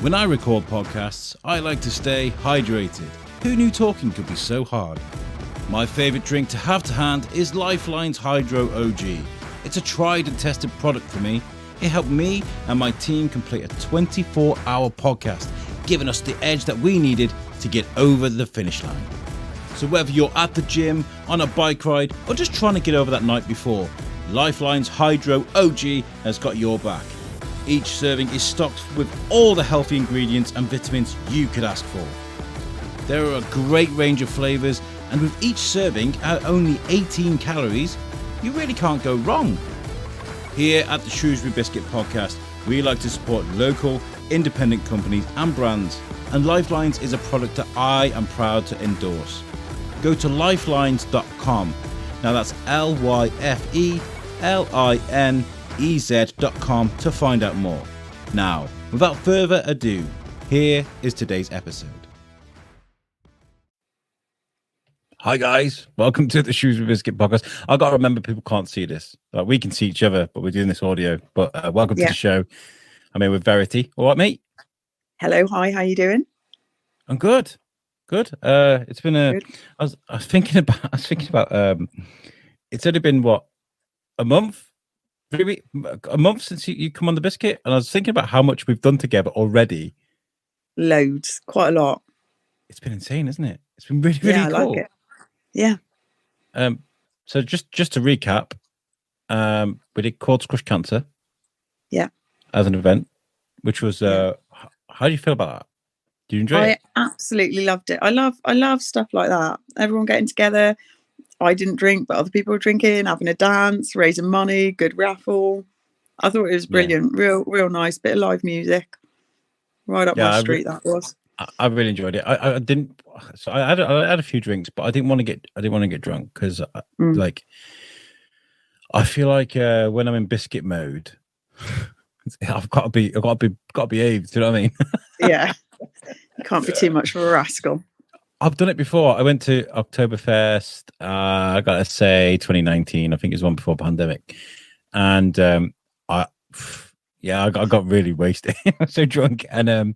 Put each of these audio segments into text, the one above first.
When I record podcasts, I like to stay hydrated. Who knew talking could be so hard? My favourite drink to have to hand is Lifeline's Hydro OG. It's a tried and tested product for me. It helped me and my team complete a 24-hour podcast, giving us the edge that we needed to get over the finish line. So whether you're at the gym, on a bike ride, or just trying to get over that night before, Lifeline's Hydro OG has got your back. Each serving is stocked with all the healthy ingredients and vitamins you could ask for. There are a great range of flavours, and with each serving at only 18 calories, you really can't go wrong. Here at the Shrewsbury Biscuit podcast, we like to support local, independent companies and brands, and Lifelines is a product that I am proud to endorse. Go to lifelines.com. Now that's LYFELINEZ.com to find out more. Now, without further ado, here is today's episode. Hi guys, welcome to the Shrewsbury Biscuit podcast. I got to remember people can't see this. We can see each other, but we're doing this audio. But welcome to the show. I'm here with Verity. All right, mate? Hello, hi, how you doing? I'm good. It's been good. I was thinking about it's only been what, a month? Maybe a month since you come on the biscuit, and I was thinking about how much we've done together already. Loads, quite a lot. It's been insane, isn't it? It's been really cool. I like it. Yeah. So just to recap, we did Quartz Crush Cancer. Yeah. As an event, which was how do you feel about that? Do you enjoy it? I absolutely loved it. I love stuff like that. Everyone getting together. I didn't drink, but other people were drinking, having a dance, raising money, good raffle. I thought it was brilliant. Yeah. Real nice bit of live music. Right up my street, that was. I really enjoyed it. I didn't. So I had a few drinks, but I didn't want to get drunk because like I feel like when I'm in biscuit mode, I've got to behave. Do you know what I mean? Yeah, you can't be too much of a rascal. I've done it before. I went to Oktoberfest. I gotta say, 2019. I think it was one before pandemic, and I got really wasted. I was so drunk, and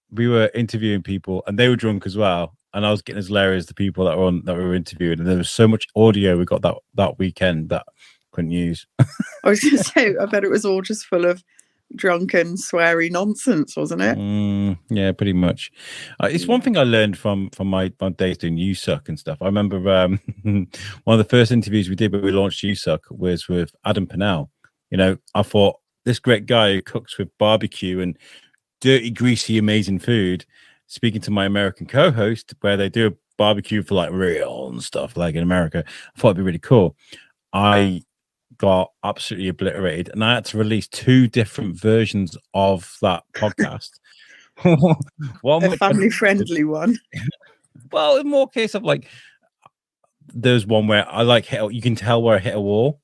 we were interviewing people, and they were drunk as well. And I was getting as hilarious as the people that we were interviewing, and there was so much audio we got that weekend that I couldn't use. I was going to say, I bet it was all just full of drunken, sweary nonsense, wasn't it? Yeah, pretty much. It's one thing I learned from my days doing You Suck and stuff. I remember one of the first interviews we did when we launched You Suck was with Adam Pennell. You know, I thought this great guy who cooks with barbecue and dirty, greasy, amazing food, speaking to my American co-host where they do a barbecue for like real and stuff like in America. I thought it'd be really cool. I got absolutely obliterated, and I had to release 2 different versions of that podcast. One a family-friendly one. Well, in more case of like, there's one where I like you can tell where I hit a wall,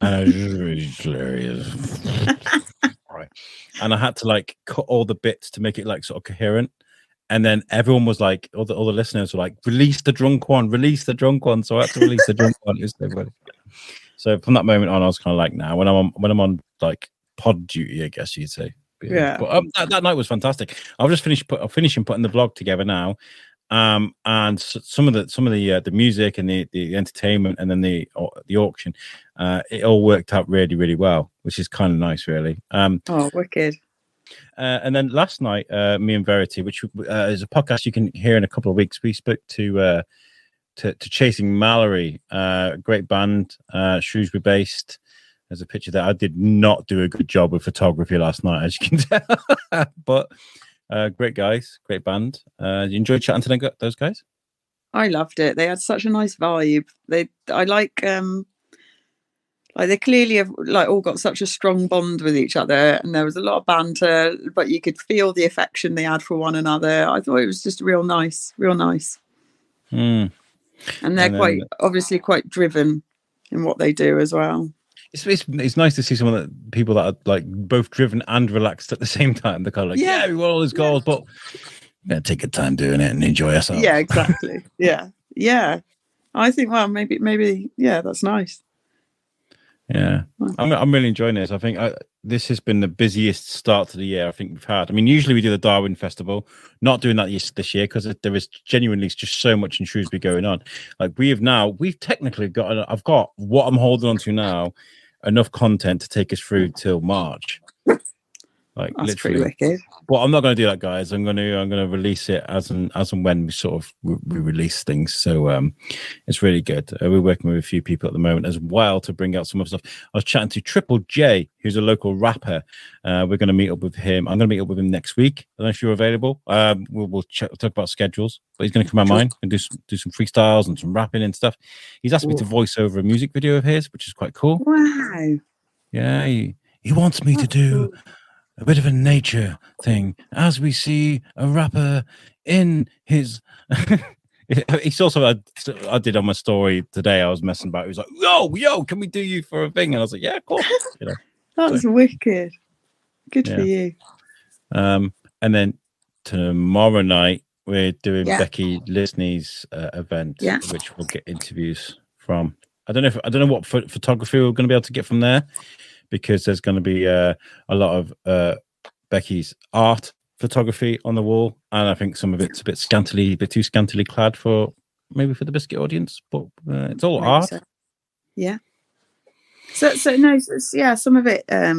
and it was just really hilarious. Right, and I had to like cut all the bits to make it like sort of coherent. And then everyone was like, all the listeners were like, release the drunk one. So I had to release the drunk one. It was so funny. So from that moment on, I was kind of like, nah, when I'm on like pod duty, I guess you'd say. Yeah. But that night was fantastic. I've just finishing putting the vlog together now, and some of the music and the entertainment and then the auction, it all worked out really, really well, which is kind of nice, really. Oh, wicked. And then last night, me and Verity, which is a podcast you can hear in a couple of weeks, we spoke to Chasing Mallory, great band, Shrewsbury based. There's a picture there. I did not do a good job with photography last night, as you can tell. But great guys, great band. You enjoyed chatting to those guys? I loved it. They had such a nice vibe. They clearly have like all got such a strong bond with each other, and there was a lot of banter, but you could feel the affection they had for one another. I thought it was just real nice. And they're obviously quite driven in what they do as well. It's nice to see people that are like both driven and relaxed at the same time. They're kind of like, we want all these goals, but we're gonna take a time doing it and enjoy ourselves. Yeah, exactly. yeah. I think, well, maybe, that's nice. Yeah, I'm really enjoying this. I think this has been the busiest start to the year I think we've had. I mean, usually we do the Darwin Festival, not doing that this year because there is genuinely just so much in Shrewsbury going on. Like we've technically got, I've got what I'm holding on to now, enough content to take us through till March. Like That's literally, pretty wicked. But I'm not going to do that, guys. I'm going to release it as and when we sort of we release things. So it's really good. We're working with a few people at the moment as well to bring out some other stuff. I was chatting to Triple J, who's a local rapper. We're going to meet up with him. I'm going to meet up with him next week. I don't know if you're available. We'll talk about schedules. But he's going to come on mine and do some freestyles and some rapping and stuff. He's asked me to voice over a music video of his, which is quite cool. Wow. Yeah, he wants me to do a bit of a nature thing as we see a rapper in his. It's also I did on my story today. I was messing about. He was like, "Yo, can we do you for a thing?" And I was like, "Yeah, of course." You know, that's wicked. Good for you. And then tomorrow night we're doing Becky Lisney's event, which we'll get interviews from. I don't know what photography we're going to be able to get from there, because there's going to be a lot of Becky's art photography on the wall, and I think some of it's a bit too scantily clad for the Biscuit audience, but it's all art. So. Yeah. So no, some of it. I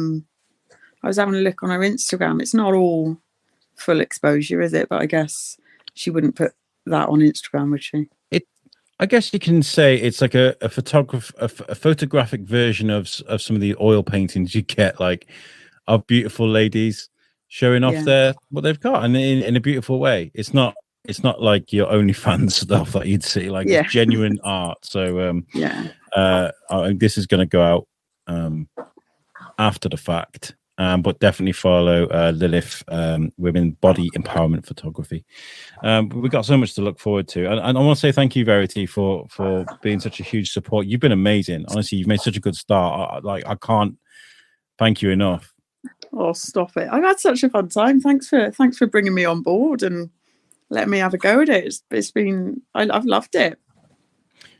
was having a look on her Instagram. It's not all full exposure, is it? But I guess she wouldn't put that on Instagram, would she? I guess you can say it's like a photographic version of some of the oil paintings you get, like of beautiful ladies showing off what they've got, and in a beautiful way. It's not like your OnlyFans stuff that you'd see, like it's genuine art. So this is going to go out after the fact. But definitely follow Lilith, Women Body Empowerment Photography. We've got so much to look forward to. And I want to say thank you, Verity, for being such a huge support. You've been amazing. Honestly, you've made such a good start. I can't thank you enough. Oh, stop it. I've had such a fun time. Thanks for bringing me on board and letting me have a go at it. It's been, I've loved it.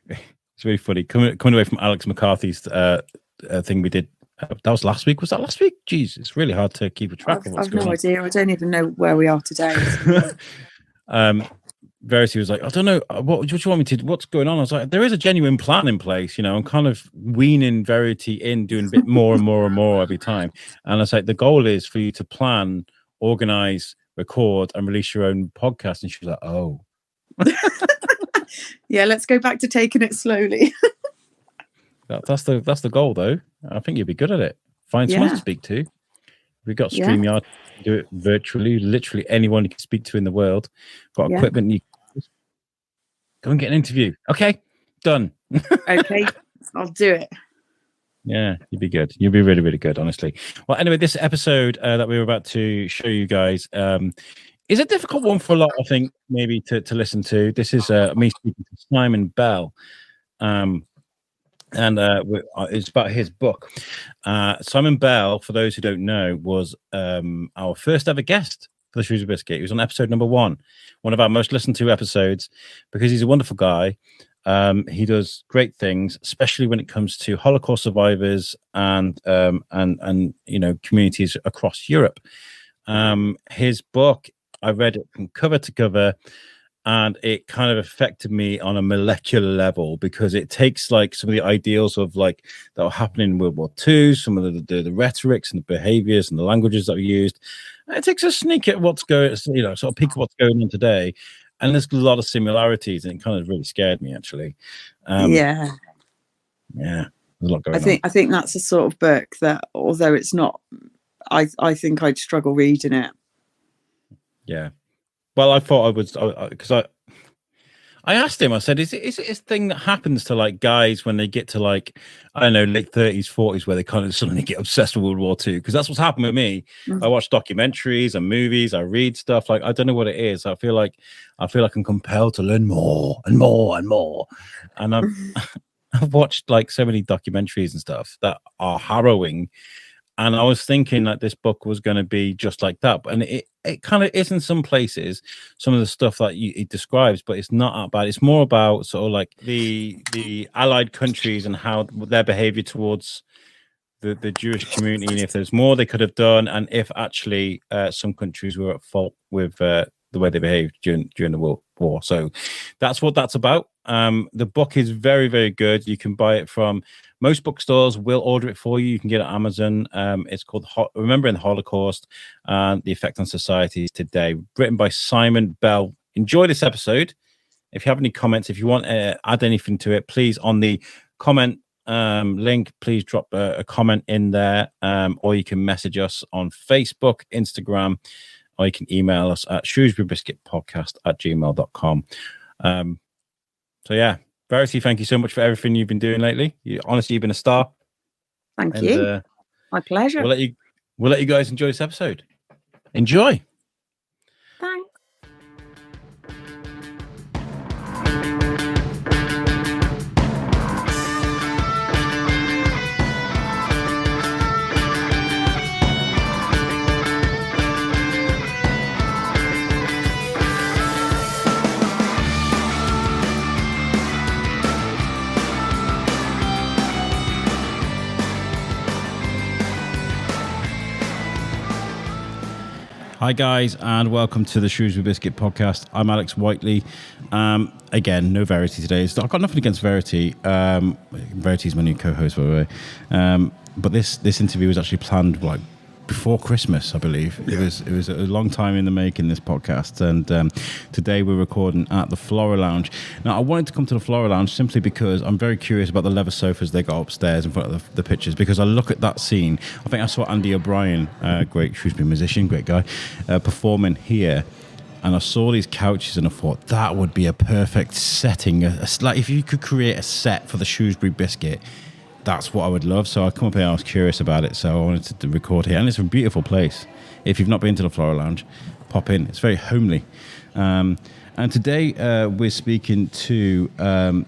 It's really funny. Coming away from Alex McCarthy's thing we did, that was last week. Was that last week? Jeez, it's really hard to keep a track of what's going on. I've no idea. I don't even know where we are today. Verity was like, I don't know, what do you want me to do? What's going on? I was like, there is a genuine plan in place. I'm kind of weaning Verity in, doing a bit more and more and more every time. And I was like, the goal is for you to plan, organize, record, and release your own podcast. And she was like, oh. Yeah, let's go back to taking it slowly. That's the goal, though. I think you'll be good at it. Find someone to speak to. We've got StreamYard. Do it virtually. Literally anyone you can speak to in the world. Got equipment. You go and get an interview. Okay, done. Okay, I'll do it. Yeah, you'll be good. You'll be really, really good, honestly. Well, anyway, this episode that we were about to show you guys is a difficult one for a lot, I think, maybe to listen to. This is me speaking to Simon Bell. And it's about his book. Simon Bell, for those who don't know, was our first ever guest for the Shrewsbury Biscuit. He was on episode number 1 of our most listened to episodes, because he's a wonderful guy. He does great things, especially when it comes to Holocaust survivors and communities across Europe. His book, I read it from cover to cover, and it kind of affected me on a molecular level, because it takes like some of the ideals of like that were happening in World War II, some of the rhetorics and the behaviors and the languages that were used. And it takes a sneak at what's going, sort of peek at what's going on today. And there's a lot of similarities, and it kind of really scared me, actually. Yeah, there's a lot going on. I think that's the sort of book that, although it's not, I think I'd struggle reading it. Yeah. Well, I thought I would, because I asked him, I said, is it a thing that happens to like guys when they get to like, I don't know, late 30s, 40s, where they kind of suddenly get obsessed with World War II? Because that's what's happened with me. Mm-hmm. I watch documentaries and movies, I read stuff. Like, I don't know what it is. I feel like I'm compelled to learn more and more and more. And I've watched like so many documentaries and stuff that are harrowing. And I was thinking that this book was going to be just like that. And it kind of is in some places, some of the stuff that it describes, but it's not that bad. It's more about sort of like the allied countries and how their behavior towards the Jewish community, and if there's more they could have done, and if actually some countries were at fault with the way they behaved during the World War. So that's what that's about. The book is very, very good. You can buy it from most bookstores. We'll order it for you. You can get it on Amazon. It's called Remembering the Holocaust and the Effect on Societies Today, written by Simon Bell. Enjoy this episode. If you have any comments, if you want to add anything to it, please, on the comment link, please drop a comment in there, or you can message us on Facebook, Instagram, or you can email us at shrewsburybiscuitpodcast@gmail.com. So yeah, Verity, thank you so much for everything you've been doing lately. Honestly, you've been a star. Thank you. My pleasure. We'll let you guys enjoy this episode. Enjoy. Thanks. Hi guys, and welcome to the Shrewsbury Biscuit podcast. I'm Alex Whiteley. Again, no Verity today. So I've got nothing against Verity. Verity's my new co-host, by the way. But this interview was actually planned like before Christmas, I believe. Yeah. It was a long time in the making, this podcast, and today we're recording at the Flora Lounge. Now, I wanted to come to the Flora Lounge simply because I'm very curious about the leather sofas they got upstairs in front of the pictures, because I look at that scene. I think I saw Andy O'Brien, great Shrewsbury musician, great guy, performing here, and I saw these couches and I thought that would be a perfect setting. Like if you could create a set for the Shrewsbury Biscuit, that's what I would love. So I come up here, I was curious about it, so I wanted to record here. And it's a beautiful place. If you've not been to the Flora Lounge, pop in. It's very homely. And today we're speaking to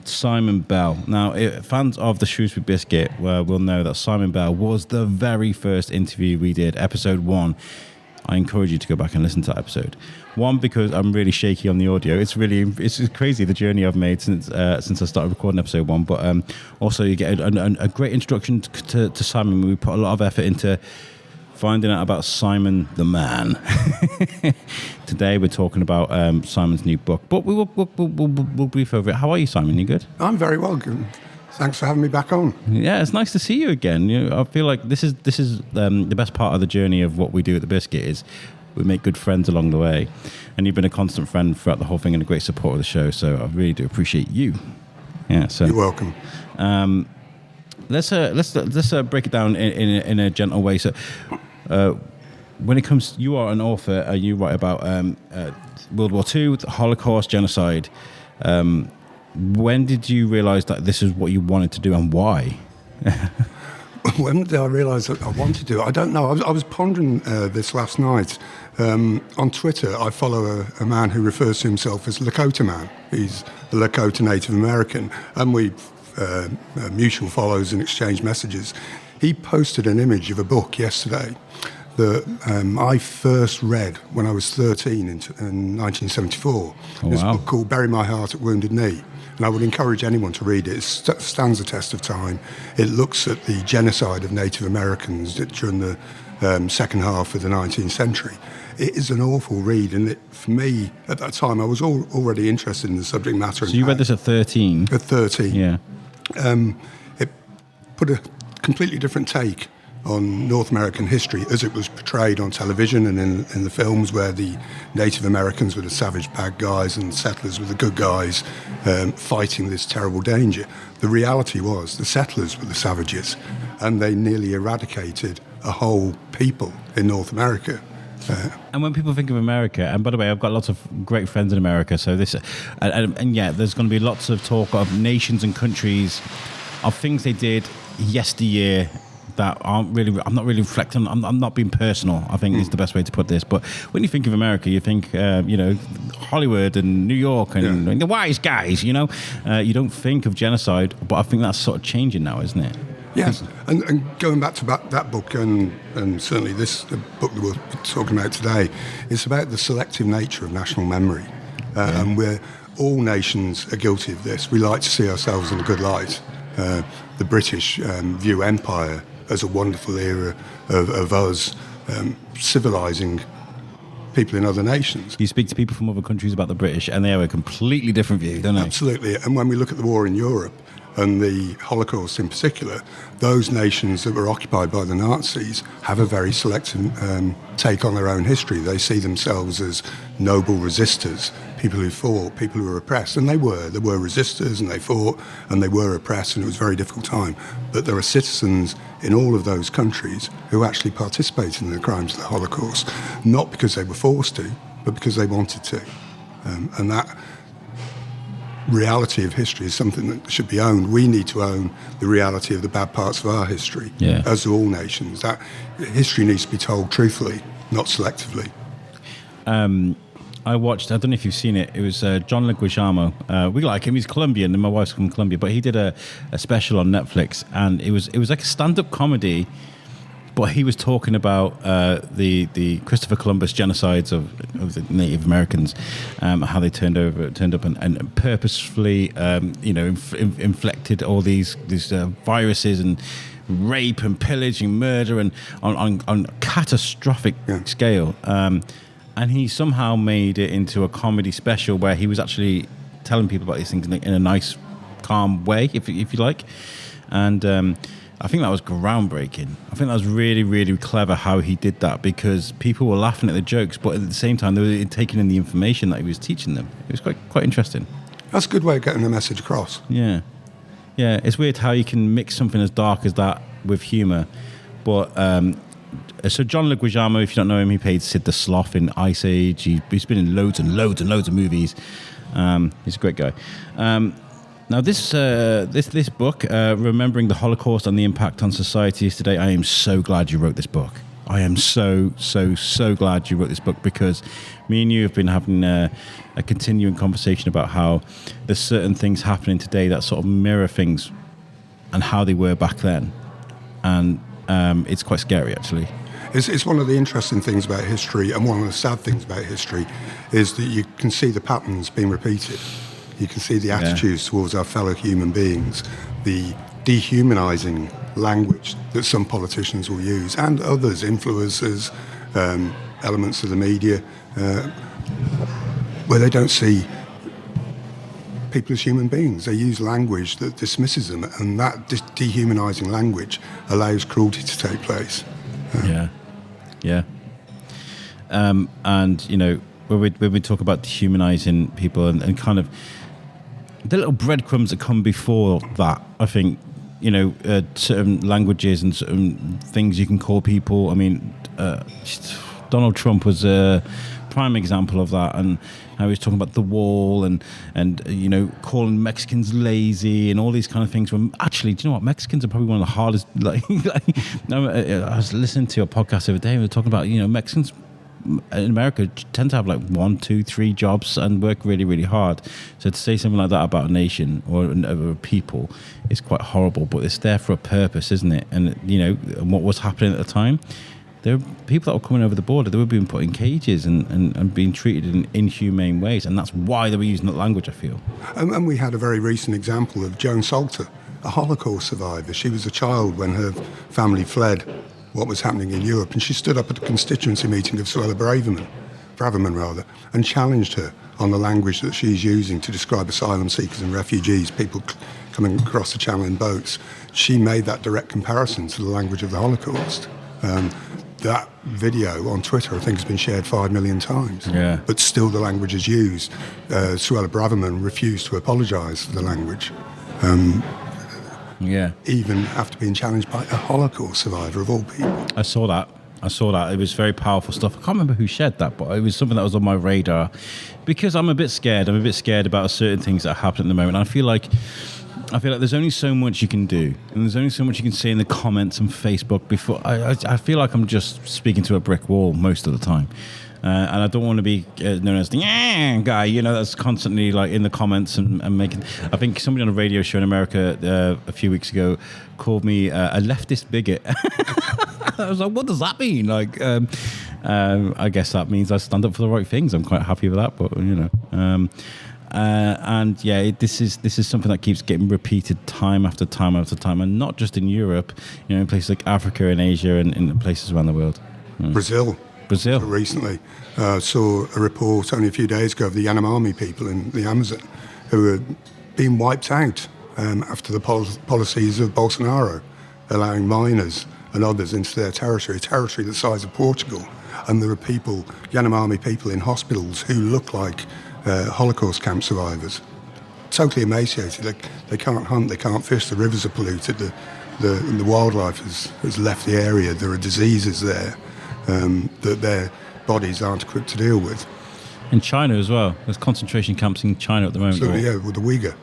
Simon Bell. Now, fans of the Shrewsbury Biscuit will know that Simon Bell was the very first interview we did, episode 1. I encourage you to go back and listen to that episode. One, because I'm really shaky on the audio. It's crazy the journey I've made since I started recording episode 1. But also you get a great introduction to Simon. We put a lot of effort into finding out about Simon the man. Today we're talking about Simon's new book. But we'll brief over it. How are you, Simon? You good? I'm very well. Good. Thanks for having me back on. Yeah, it's nice to see you again. I feel like this is the best part of the journey of what we do at the Biscuit is we make good friends along the way, and you've been a constant friend throughout the whole thing and a great supporter of the show. So I really do appreciate you. Yeah, so you're welcome. Let's break it down in a gentle way. So when it comes, you are an author. You write about World War II, the Holocaust, genocide. When did you realise that this is what you wanted to do, and why? When did I realise that I wanted to do it? I don't know. I was pondering this last night. On Twitter, I follow a man who refers to himself as Lakota Man. He's a Lakota Native American, and we mutual follows and exchange messages. He posted an image of a book yesterday that I first read when I was 13 in 1974. Oh, It's wow. a book called Bury My Heart at Wounded Knee. And I would encourage anyone to read it. It stands the test of time. It looks at the genocide of Native Americans during the second half of the 19th century. It is an awful read, and for me, at that time, I was already interested in the subject matter. So you read this at 13? At 13. Yeah. It put a completely different take on North American history as it was portrayed on television and in the films, where the Native Americans were the savage bad guys and settlers were the good guys fighting this terrible danger. The reality was the settlers were the savages, and they nearly eradicated a whole people in North America. And when people think of America, and by the way, I've got lots of great friends in America, so this, and yeah, there's going to be lots of talk of nations and countries, of things they did yesteryear that I'm not really reflecting. I'm not being personal, I think is the best way to put this. But when you think of America, you think, Hollywood and New York and the wise guys, you don't think of genocide, but I think that's sort of changing now, isn't it? Yes, and going back to that book, and certainly the book that we're talking about today, it's about the selective nature of national memory. And all nations are guilty of this. We like to see ourselves in a good light. The British view empire as a wonderful era of us civilising people in other nations. You speak to people from other countries about the British, and they have a completely different view, don't they? Absolutely. And when we look at the war in Europe and the Holocaust in particular, those nations that were occupied by the Nazis have a very selective take on their own history. They see themselves as noble resistors, people who fought, people who were oppressed. And they were. There were resistors, and they fought, and they were oppressed, and it was a very difficult time. But there are citizens in all of those countries who actually participated in the crimes of the Holocaust, not because they were forced to, but because they wanted to. And that reality of history is something that should be owned. We need to own the reality of the bad parts of our history, as do all nations. That history needs to be told truthfully, not selectively. I watched, I don't know if you've seen it, it was John Leguizamo. We like him, he's Colombian, and my wife's from Colombia, but he did a special on Netflix, and it was like a stand-up comedy, but he was talking about the Christopher Columbus genocides of the Native Americans, how they turned up and purposefully, inflected all these viruses and rape and pillage and murder and on catastrophic scale. And he somehow made it into a comedy special where he was actually telling people about these things in a nice, calm way, if you like. And I think that was groundbreaking. I think that was really, really clever how he did that, because people were laughing at the jokes, but at the same time they were taking in the information that he was teaching them. It was quite interesting. That's a good way of getting the message across. Yeah. Yeah, it's weird how you can mix something as dark as that with humour. But so John Leguizamo, if you don't know him, he played Sid the Sloth in Ice Age. He's been in loads and loads and loads of movies. He's a great guy. Now, this book, Remembering the Holocaust and the Impact on Societies Today, I am so glad you wrote this book. I am so glad you wrote this book, because me and you have been having a continuing conversation about how there's certain things happening today that sort of mirror things and how they were back then. And it's quite scary, actually. It's one of the interesting things about history, and one of the sad things about history is that you can see the patterns being repeated. You can see the attitudes towards our fellow human beings, the dehumanising language that some politicians will use, and others, influencers, elements of the media, where they don't see people as human beings. They use language that dismisses them, and that dehumanising language allows cruelty to take place. Yeah. And, when we talk about dehumanising people and kind of the little breadcrumbs that come before that, I think, certain languages and certain things you can call people. I mean, Donald Trump was a prime example of that, and how he was talking about the wall and calling Mexicans lazy and all these kind of things. When actually, do you know what? Mexicans are probably one of the hardest. I was listening to a podcast the other day. We were talking about Mexicans in America tend to have like 1, 2, 3 jobs and work really, really hard. So to say something like that about a nation or a people is quite horrible. But it's there for a purpose, isn't it? And what was happening at the time. There were people that were coming over the border. They were being put in cages and being treated in inhumane ways. And that's why they were using that language, I feel. And we had a very recent example of Joan Salter, a Holocaust survivor. She was a child when her family fled what was happening in Europe. And she stood up at a constituency meeting of Suella Braverman, and challenged her on the language that she's using to describe asylum seekers and refugees, people coming across the channel in boats. She made that direct comparison to the language of the Holocaust. That video on Twitter, I think, has been shared 5 million times. Yeah. But still the language is used. Suella Braverman refused to apologise for the language. Even after being challenged by a Holocaust survivor, of all people. I saw that. It was very powerful stuff. I can't remember who shared that, but it was something that was on my radar. Because I'm a bit scared. I'm a bit scared about certain things that are happening at the moment. I feel like there's only so much you can do, and there's only so much you can say in the comments on Facebook before. I feel like I'm just speaking to a brick wall most of the time, and I don't want to be known as the guy, that's constantly like in the comments and making. I think somebody on a radio show in America a few weeks ago called me a leftist bigot. I was like, what does that mean? Like, I guess that means I stand up for the right things. I'm quite happy with that, but And yeah, this is something that keeps getting repeated time after time after time, and not just in Europe, in places like Africa and Asia and in places around the world. Brazil. Recently, saw a report only a few days ago of the Yanomami people in the Amazon who are being wiped out after the policies of Bolsonaro, allowing miners and others into their territory, a territory the size of Portugal. And there are people, Yanomami people in hospitals who look like Holocaust camp survivors, totally emaciated. They can't hunt, they can't fish, the rivers are polluted, the wildlife has left the area, there are diseases there that their bodies aren't equipped to deal with. In China as well. There's concentration camps in China at the moment. So, with the Uyghur.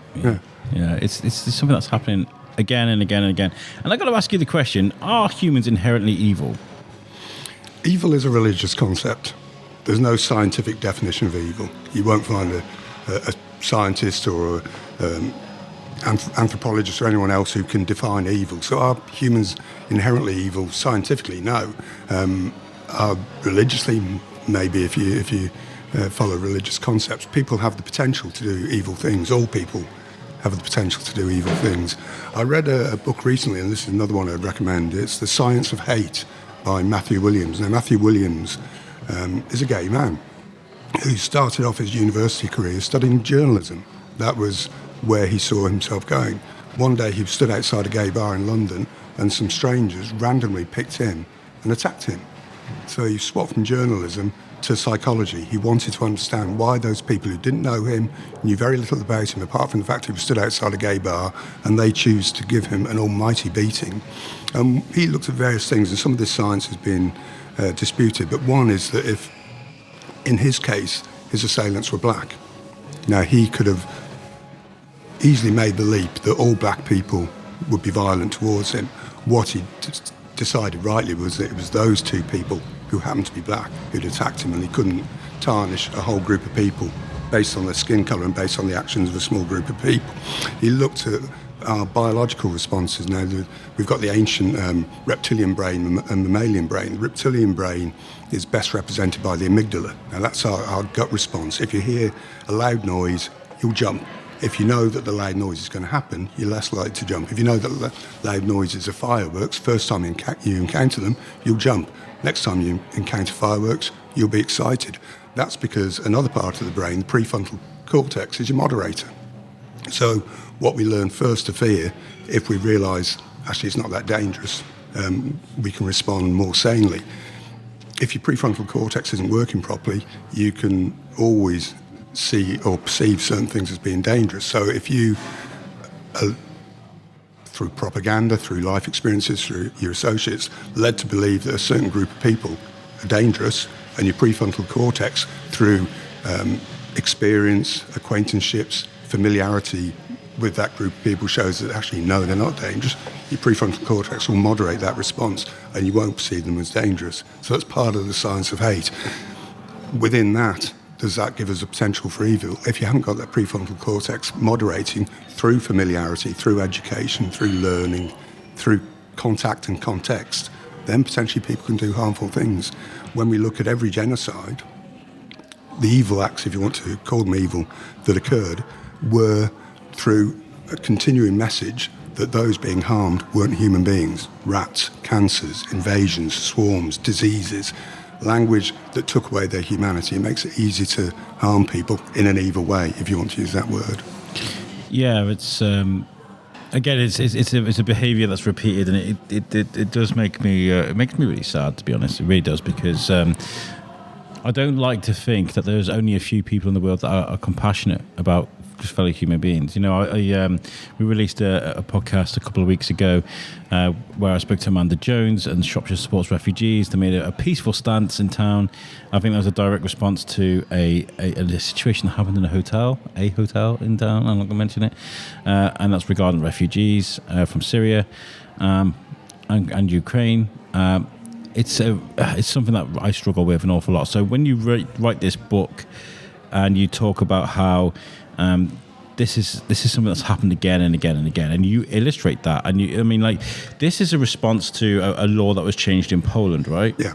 Yeah, it's something that's happening again and again and again. And I've got to ask you the question, are humans inherently evil? Evil is a religious concept. There's no scientific definition of evil. You won't find a scientist or anthropologist or anyone else who can define evil. So are humans inherently evil? Scientifically, no. Religiously, maybe if you follow religious concepts, people have the potential to do evil things. All people have the potential to do evil things. I read a book recently, and this is another one I'd recommend. It's The Science of Hate by Matthew Williams. Now, Matthew Williams is a gay man who started off his university career studying journalism. That was where he saw himself going. One day he stood outside a gay bar in London and some strangers randomly picked him and attacked him. So he swapped from journalism to psychology. He wanted to understand why those people who didn't know him, knew very little about him, apart from the fact he was stood outside a gay bar, and they choose to give him an almighty beating. He looked at various things, and some of this science has been disputed, but one is that if, in his case, his assailants were black, now he could have easily made the leap that all black people would be violent towards him. What he decided rightly was that it was those two people who happened to be black who'd attacked him, and he couldn't tarnish a whole group of people based on their skin colour and based on the actions of a small group of people. He looked at our biological responses. Now, we've got the ancient reptilian brain and mammalian brain. The reptilian brain is best represented by the amygdala. Now, that's our gut response. If you hear a loud noise, you'll jump. If you know that the loud noise is going to happen, you're less likely to jump. If you know that loud noises are fireworks, first time you encounter them, you'll jump. Next time you encounter fireworks, you'll be excited. That's because another part of the brain, the prefrontal cortex, is your moderator. So what we learn first to fear, if we realise, actually it's not that dangerous, we can respond more sanely. If your prefrontal cortex isn't working properly, you can always see or perceive certain things as being dangerous. So if you, through propaganda, through life experiences, through your associates, led to believe that a certain group of people are dangerous, and your prefrontal cortex, through experience, acquaintanceships, familiarity with that group of people, shows that actually, no, they're not dangerous, your prefrontal cortex will moderate that response and you won't perceive them as dangerous. So that's part of the science of hate. Within that, does that give us a potential for evil? If you haven't got that prefrontal cortex moderating through familiarity, through education, through learning, through contact and context, then potentially people can do harmful things. When we look at every genocide, the evil acts, if you want to call them evil, that occurred were through a continuing message that those being harmed weren't human beings. Rats, cancers, invasions, swarms, diseases, language that took away their humanity. It makes it easy to harm people in an evil way, if you want to use that word. Yeah, it's again, it's a behaviour that's repeated, and it does make me it makes me really sad, to be honest. It really does, because I don't like to think that there's only a few people in the world that are compassionate about just fellow human beings. You know, we released a podcast a couple of weeks ago where I spoke to Amanda Jones, and Shropshire Supports Refugees. They made a peaceful stance in town. I think that was a direct response to a situation that happened in a hotel in town. I'm not going to mention it, and that's regarding refugees from Syria and Ukraine. It's something that I struggle with an awful lot. So when you write this book and you talk about how this is something that's happened again and again and again, and you illustrate that, and this is a response to a law that was changed in Poland, right? Yeah.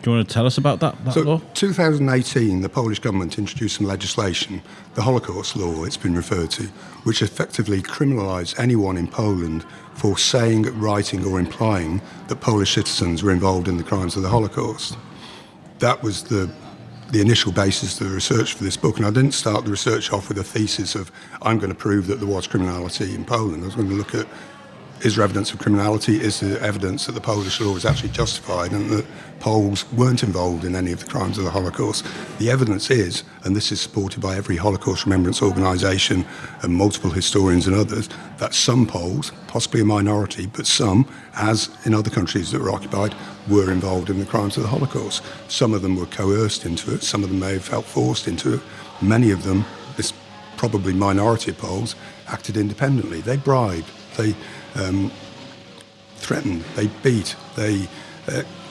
Do you want to tell us about that So, law? 2018, the Polish government introduced some legislation, the Holocaust law, it's been referred to, which effectively criminalised anyone in Poland for saying, writing or implying that Polish citizens were involved in the crimes of the Holocaust. That was the initial basis of the research for this book, and I didn't start the research off with a thesis of I'm going to prove that there was criminality in Poland. I was going to look at, is there evidence of criminality? Is there evidence that the Polish law is actually justified and that Poles weren't involved in any of the crimes of the Holocaust? The evidence is, and this is supported by every Holocaust remembrance organisation and multiple historians and others, that some Poles, possibly a minority, but some, as in other countries that were occupied, were involved in the crimes of the Holocaust. Some of them were coerced into it, some of them may have felt forced into it. Many of them, this probably minority of Poles, acted independently. They bribed, they threatened, they beat, they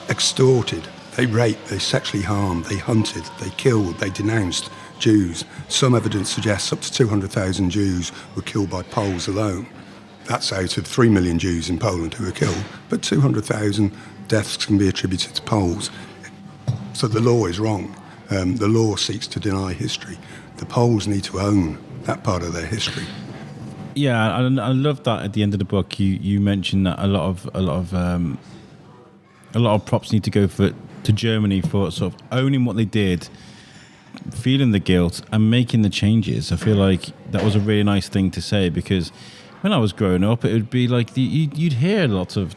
extorted, they raped, they sexually harmed, they hunted, they killed, they denounced Jews. Some evidence suggests up to 200,000 Jews were killed by Poles alone. That's out of 3 million Jews in Poland who were killed, but 200,000 deaths can be attributed to Poles. So the law is wrong. The law seeks to deny history. The Poles need to own that part of their history. Yeah, I love that at the end of the book you mentioned that a lot of props need to go to Germany for sort of owning what they did, feeling the guilt and making the changes. I feel like that was a really nice thing to say, because when I was growing up, it would be like you'd hear lots of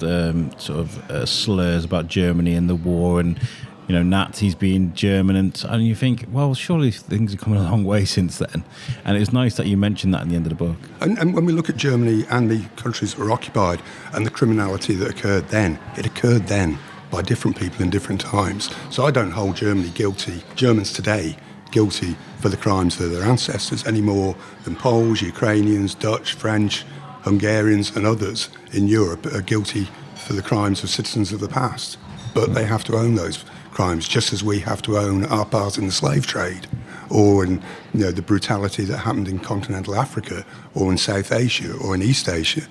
slurs about Germany and the war and, you know, Nazis being German, and you think, well, surely things have come a long way since then. And it's nice that you mentioned that at the end of the book. And when we look at Germany and the countries that were occupied and the criminality that occurred then, it occurred then by different people in different times. So I don't hold Germany guilty, Germans today, guilty for the crimes of their ancestors any more than Poles, Ukrainians, Dutch, French, Hungarians and others in Europe are guilty for the crimes of citizens of the past. But they have to own those crimes, just as we have to own our part in the slave trade, or in, you know, the brutality that happened in continental Africa, or in South Asia, or in East Asia.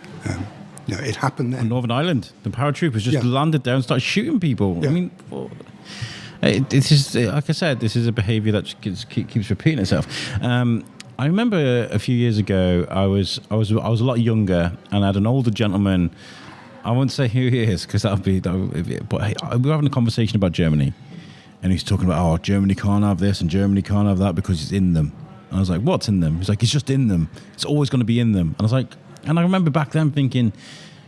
You know, it happened then. On Northern Ireland, the paratroopers just landed there and started shooting people. Yeah. I mean, this is, like I said, this is a behaviour that keeps repeating itself. I remember a few years ago, I was a lot younger, and I had an older gentleman. I won't say who he is, because that would be. But hey, we were having a conversation about Germany, and he's talking about, oh, Germany can't have this and Germany can't have that because it's in them. And I was like, what's in them? He's like, it's just in them. It's always going to be in them. And I was like, and I remember back then thinking,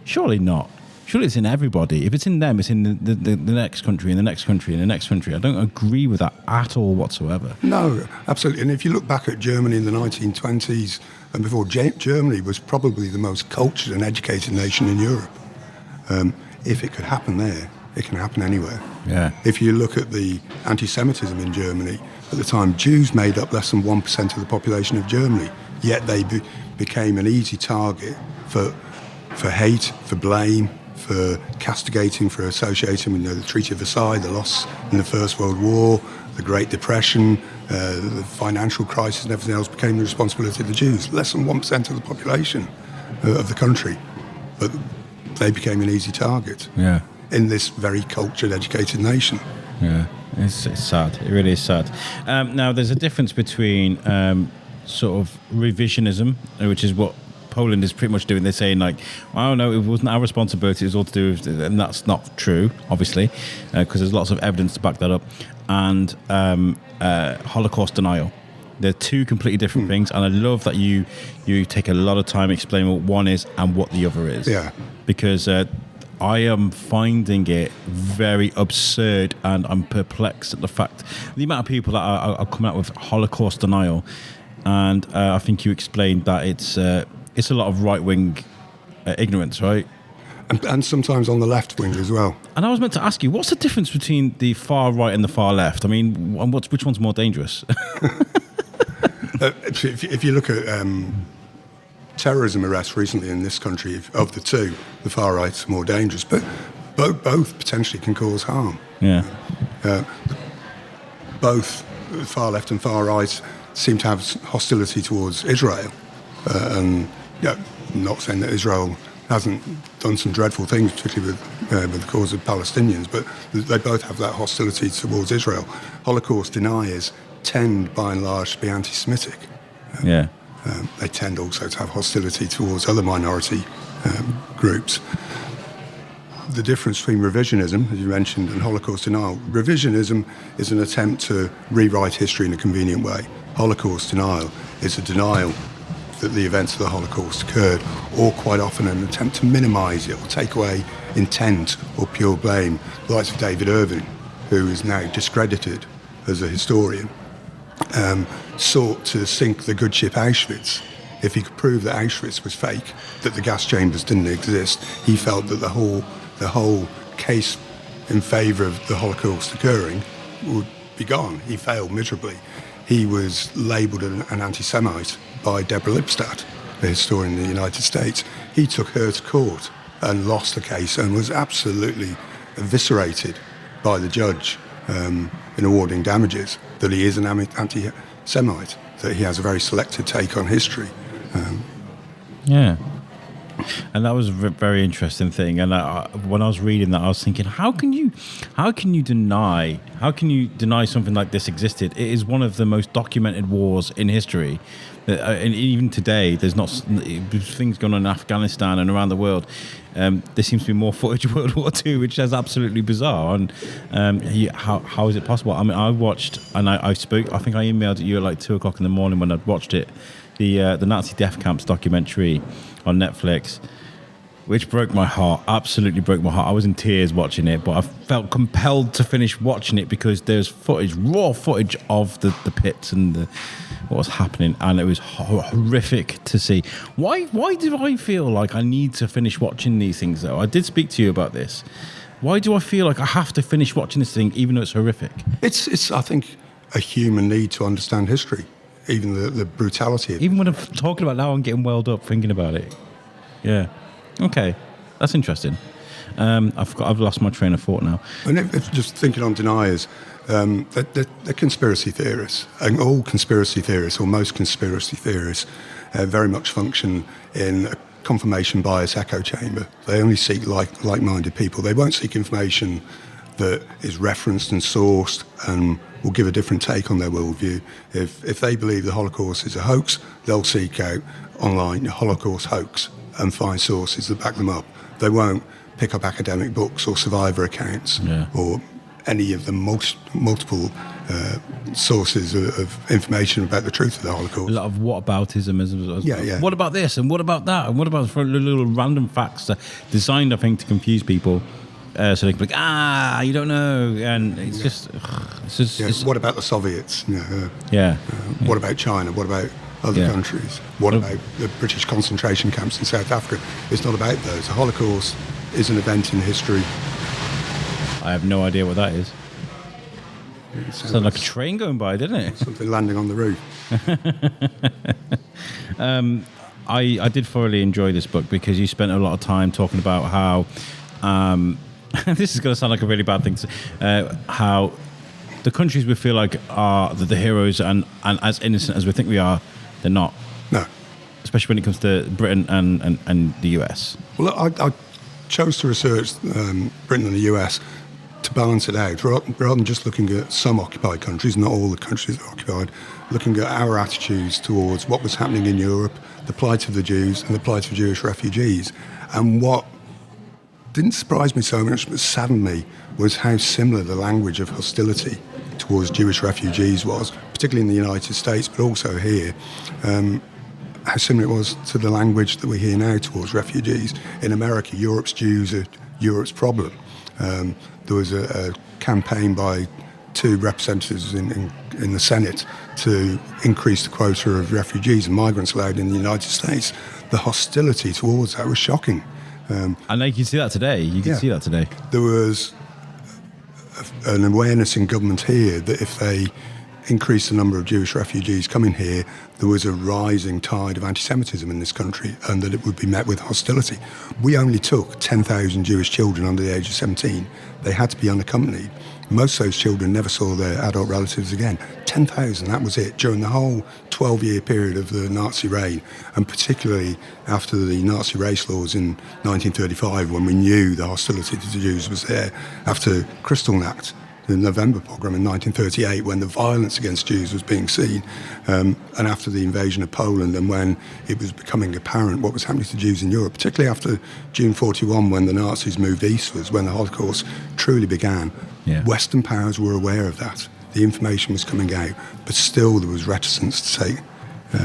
surely not. Surely it's in everybody. If it's in them, it's in the next country and the next country and the next country. I don't agree with that at all whatsoever. No, absolutely. And if you look back at Germany in the 1920s and before, Germany was probably the most cultured and educated nation in Europe. If it could happen there, it can happen anywhere. Yeah. If you look at the anti-Semitism in Germany, at the time, Jews made up less than 1% of the population of Germany, yet they became an easy target for hate, for blame, for castigating, for associating with, you know, the Treaty of Versailles, the loss in the First World War, the Great Depression, the financial crisis and everything else became the responsibility of the Jews. Less than 1% of the population of the country. But they became an easy target in this very cultured, educated nation. Yeah, it's sad. It really is sad. Now, there's a difference between sort of revisionism, which is what Poland is pretty much doing. They're saying, like, oh no, it wasn't our responsibility, it was all to do with, and that's not true, obviously, because there's lots of evidence to back that up, and Holocaust denial. They're two completely different things, and I love that you take a lot of time explaining what one is and what the other is. Yeah. Because I am finding it very absurd, and I'm perplexed at the amount of people that are coming out with Holocaust denial, and I think you explained that it's a lot of right-wing ignorance, right? And sometimes on the left wing as well. And I was meant to ask you, what's the difference between the far right and the far left? I mean, which one's more dangerous? If you look at terrorism arrests recently in this country, of the two, the far right's more dangerous, but both potentially can cause harm. Yeah. Both far left and far right seem to have hostility towards Israel, and I'm not saying that Israel hasn't done some dreadful things, particularly with the cause of Palestinians, but they both have that hostility towards Israel. Holocaust deniers tend, by and large, to be anti-Semitic. They tend also to have hostility towards other minority groups. The difference between revisionism, as you mentioned, and Holocaust denial. Revisionism is an attempt to rewrite history in a convenient way. Holocaust denial is a denial that the events of the Holocaust occurred, or quite often an attempt to minimise it or take away intent or pure blame. The likes of David Irving, who is now discredited as a historian, sought to sink the good ship Auschwitz. If he could prove that Auschwitz was fake, that the gas chambers didn't exist, he felt that the whole case in favour of the Holocaust occurring would be gone. He failed miserably. He was labelled an anti-Semite by Deborah Lipstadt, a historian in the United States. He took her to court and lost the case and was absolutely eviscerated by the judge in awarding damages, that he is an anti-Semite, that he has a very selected take on history. And that was a very interesting thing. And when I was reading that, I was thinking, how can you deny something like this existed? It is one of the most documented wars in history. And even today, there's not things going on in Afghanistan and around the world. There seems to be more footage of World War II, which is absolutely bizarre. And how is it possible? I mean, I watched, and I spoke. I think I emailed you at like 2:00 in the morning when I'd watched it. The Nazi death camps documentary on Netflix, which broke my heart, absolutely broke my heart. I was in tears watching it, but I felt compelled to finish watching it because there's footage, raw footage of the pits and what was happening, and it was horrific to see. Why do I feel like I need to finish watching these things, though? I did speak to you about this. Why do I feel like I have to finish watching this thing, even though it's horrific? It's I think, a human need to understand history. Even the brutality of it. Even when I'm talking about now, I'm getting welled up thinking about it. Yeah. Okay. That's interesting. I've lost my train of thought now. And if just thinking on deniers, they're conspiracy theorists. And all conspiracy theorists, or most conspiracy theorists, very much function in a confirmation bias echo chamber. They only seek like-minded people. They won't seek information that is referenced and sourced and will give a different take on their worldview. If they believe the Holocaust is a hoax, they'll seek out online Holocaust hoax and find sources that back them up. They won't pick up academic books or survivor accounts or any of the multiple sources of information about the truth of the Holocaust. A lot of whataboutism as well. Yeah. What about this and what about that and what about little random facts designed, I think, to confuse people. So they can be like, you don't know, and it's just. What about the Soviets? What about China? What about other countries? What about the British concentration camps in South Africa? It's not about those. The Holocaust is an event in history. I have no idea what that is. It sounded like a train going by, didn't it? Something landing on the roof. I did thoroughly enjoy this book because you spent a lot of time talking about how. This is going to sound like a really bad thing to say, how the countries we feel like are the heroes and as innocent as we think we are, they're not. No. Especially when it comes to Britain and the US. Well, I chose to research Britain and the US to balance it out, rather than just looking at some occupied countries, not all the countries that are occupied, looking at our attitudes towards what was happening in Europe, the plight of the Jews and the plight of Jewish refugees. And what didn't surprise me so much, but saddened me, was how similar the language of hostility towards Jewish refugees was, particularly in the United States, but also here. How similar it was to the language that we hear now towards refugees. In America, Europe's Jews are Europe's problem. There was a campaign by two representatives in the Senate to increase the quota of refugees and migrants allowed in the United States. The hostility towards that was shocking. And you can see that today. See that today. There was an awareness in government here that if they increased the number of Jewish refugees coming here, there was a rising tide of anti-Semitism in this country and that it would be met with hostility. We only took 10,000 Jewish children under the age of 17. They had to be unaccompanied. Most of those children never saw their adult relatives again. 10,000, that was it, during the whole 12-year period of the Nazi reign, and particularly after the Nazi race laws in 1935, when we knew the hostility to the Jews was there, after Kristallnacht, the November pogrom in 1938, when the violence against Jews was being seen, and after the invasion of Poland, and when it was becoming apparent what was happening to Jews in Europe, particularly after June 41, when the Nazis moved eastwards, when the Holocaust truly began. Yeah. Western powers were aware of that. The information was coming out, but still there was reticence to take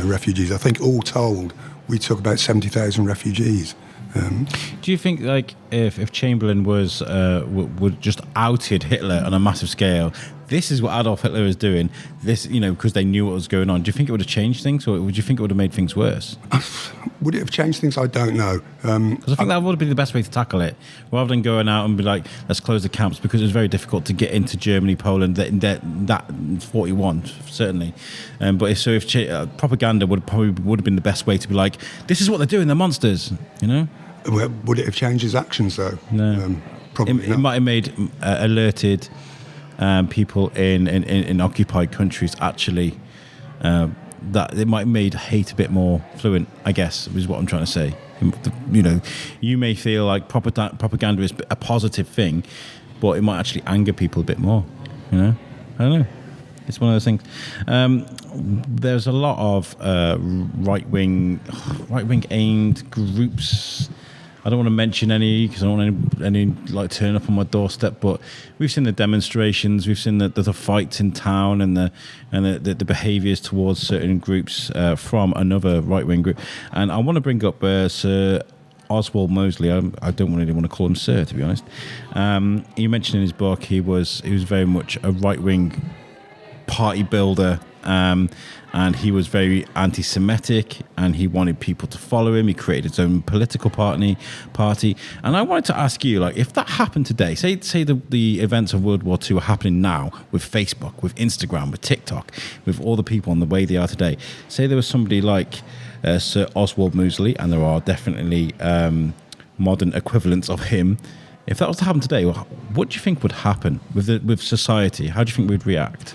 refugees. I think all told, we took about 70,000 refugees. Do you think, like, if Chamberlain was would just outed Hitler on a massive scale, this is what Adolf Hitler is doing, this, because they knew what was going on, do you think it would have changed things, or would you think it would have made things worse? Would it have changed things? I don't know. Because I think that would have been the best way to tackle it, rather than going out and be like, let's close the camps, because it was very difficult to get into Germany, Poland, that 41, certainly. But if propaganda would have been the best way to be like, this is what they're doing, they're monsters, Well, would it have changed his actions, though? No. Probably it might have made alerted people in occupied countries, actually, that it might have made hate a bit more fluent, I guess, is what I'm trying to say. You may feel like propaganda is a positive thing, but it might actually anger people a bit more, I don't know. It's one of those things. There's a lot of right-wing aimed groups. I don't want to mention any because I don't want any turn up on my doorstep. But we've seen the demonstrations, we've seen the fights in town, and the behaviours towards certain groups from another right-wing group. And I want to bring up Sir Oswald Mosley. I don't really want to call him Sir, to be honest. He mentioned in his book he was very much a right-wing party builder, and he was very anti-Semitic, and he wanted people to follow him. He created his own political party. And I wanted to ask you, if that happened today, say the events of World War II are happening now with Facebook, with Instagram, with TikTok, with all the people on the way they are today. Say there was somebody like Sir Oswald Mosley, and there are definitely modern equivalents of him. If that was to happen today, what do you think would happen with society? How do you think we'd react?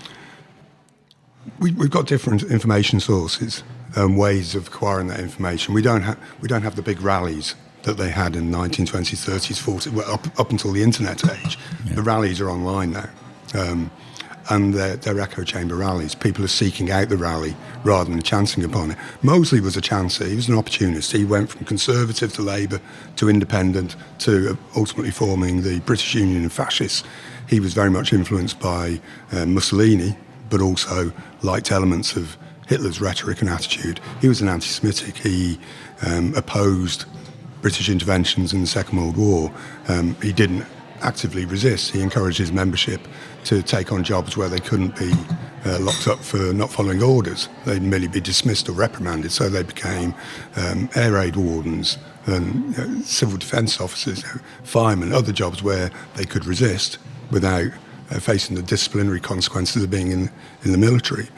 We've got different information sources, ways of acquiring that information. We don't have the big rallies that they had in 1920s, 30s, 40s, up until the internet age. Yeah. The rallies are online now, and they're echo chamber rallies. People are seeking out the rally rather than chancing upon it. Mosley was a chancer. He was an opportunist. He went from Conservative to Labour to Independent to ultimately forming the British Union of Fascists. He was very much influenced by Mussolini, but also liked elements of Hitler's rhetoric and attitude. He was an anti-Semitic. He opposed British interventions in the Second World War. He didn't actively resist. He encouraged his membership to take on jobs where they couldn't be locked up for not following orders. They'd merely be dismissed or reprimanded. So they became air raid wardens and civil defence officers, firemen, other jobs where they could resist without facing the disciplinary consequences of being in the military.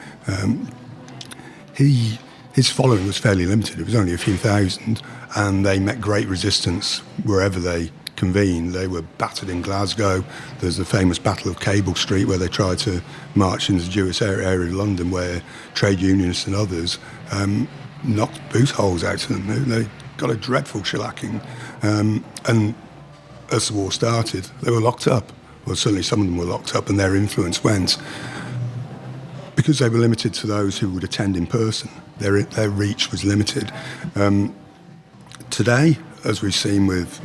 His following was fairly limited. It was only a few thousand, and they met great resistance wherever they convened. They were battered in Glasgow. There's the famous Battle of Cable Street, where they tried to march into the Jewish area of London, where trade unionists and others knocked boot holes out of them. They got a dreadful shellacking. And as the war started, they were locked up. Well, certainly some of them were locked up, and their influence went. Because they were limited to those who would attend in person, their reach was limited. Today, as we've seen with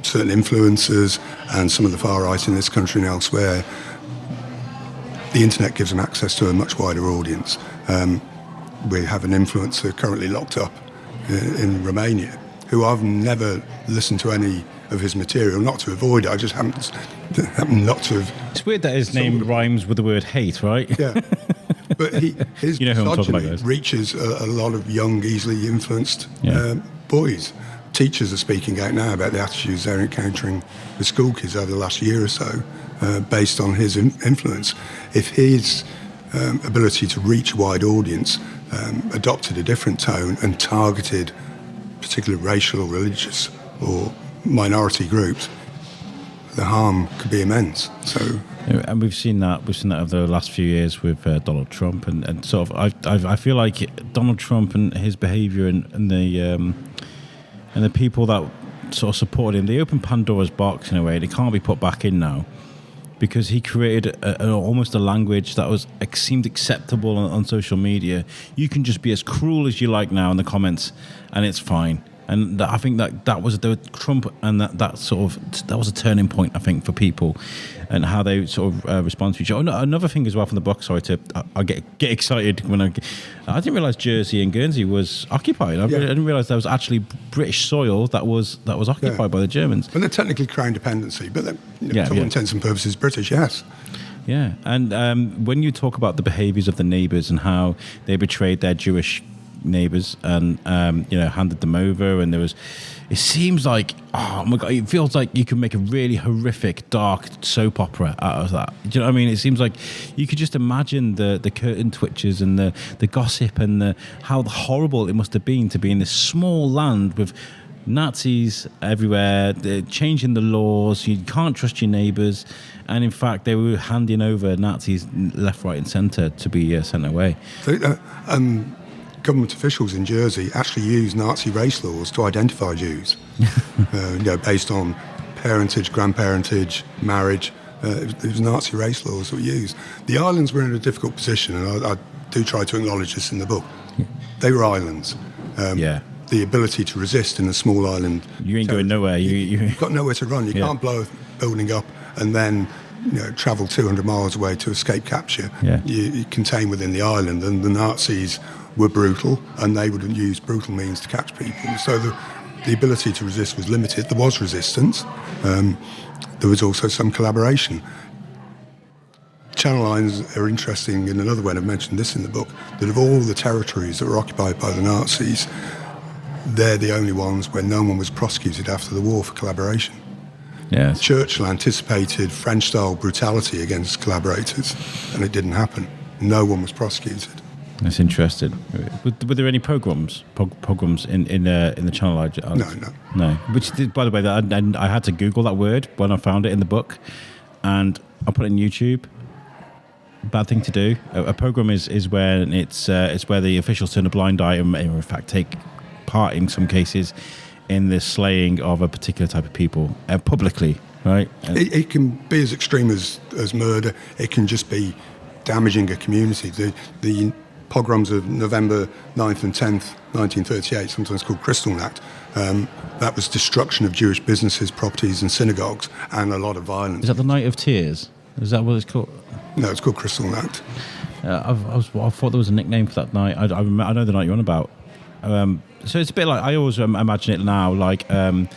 certain influencers and some of the far right in this country and elsewhere, the internet gives them access to a much wider audience. We have an influencer currently locked up in Romania, who I've never listened to any of his material, not to avoid it. I just happen not to have. It's weird that his name rhymes with the word hate, right? Yeah. But his who I'm talking about, misogyny reaches a lot of young, easily influenced boys. Teachers are speaking out now about the attitudes they're encountering with school kids over the last year or so, based on his influence. If his ability to reach a wide audience adopted a different tone and targeted particular racial or religious or minority groups, the harm could be immense. So, and we've seen that over the last few years with Donald Trump, and sort of I feel like Donald Trump and his behaviour and the people that sort of supported him, they opened Pandora's box in a way. They can't be put back in now, because he created almost a language that seemed acceptable on social media. You can just be as cruel as you like now in the comments, and it's fine. And I think that was Trump, and that was a turning point, I think, for people, and how they sort of respond to each other. Another thing as well from the book. Sorry I get excited when I didn't realise Jersey and Guernsey was occupied. I didn't realise there was actually British soil that was occupied by the Germans. But they're technically Crown dependency, but they're, to all intents and purposes, British. Yes. Yeah, and when you talk about the behaviours of the neighbours and how they betrayed their Jewish neighbours and handed them over, and it seems like, oh my God, it feels like you can make a really horrific, dark soap opera out of that. Do you know what I mean? It seems like you could just imagine the curtain twitches and the gossip and how horrible it must have been to be in this small land with Nazis everywhere. They're changing the laws. You can't trust your neighbours, and in fact they were handing over Nazis left, right and centre to be sent away. Government officials in Jersey actually used Nazi race laws to identify Jews, based on parentage, grandparentage, marriage. It was Nazi race laws that were used. The islands were in a difficult position, and I do try to acknowledge this in the book. They were islands. The ability to resist in a small island. You ain't going nowhere. You've got nowhere to run. You can't blow a building up and then travel 200 miles away to escape capture. You contain within the island, and the Nazis were brutal, and they would use brutal means to catch people. So the ability to resist was limited. There was resistance. There was also some collaboration. Channel Islands are interesting in another way, and I've mentioned this in the book, that of all the territories that were occupied by the Nazis, they're the only ones where no one was prosecuted after the war for collaboration. Yes. Churchill anticipated French-style brutality against collaborators, and it didn't happen. No one was prosecuted. That's interesting. Were there any pogroms in the Channel Islands? No. Which, by the way, I had to Google that word when I found it in the book, and I put it in YouTube. Bad thing to do. A pogrom is when it's where the officials turn a blind eye and, in fact, take part in some cases in the slaying of a particular type of people publicly, right? It can be as extreme as murder. It can just be damaging a community. The pogroms of November 9th and 10th, 1938, sometimes called Kristallnacht, that was destruction of Jewish businesses, properties and synagogues, and a lot of violence. Is that the Night of Tears? Is that what it's called? No, it's called Kristallnacht. I thought there was a nickname for that night. I know the night you're on about. So it's a bit like, I always imagine it now, like the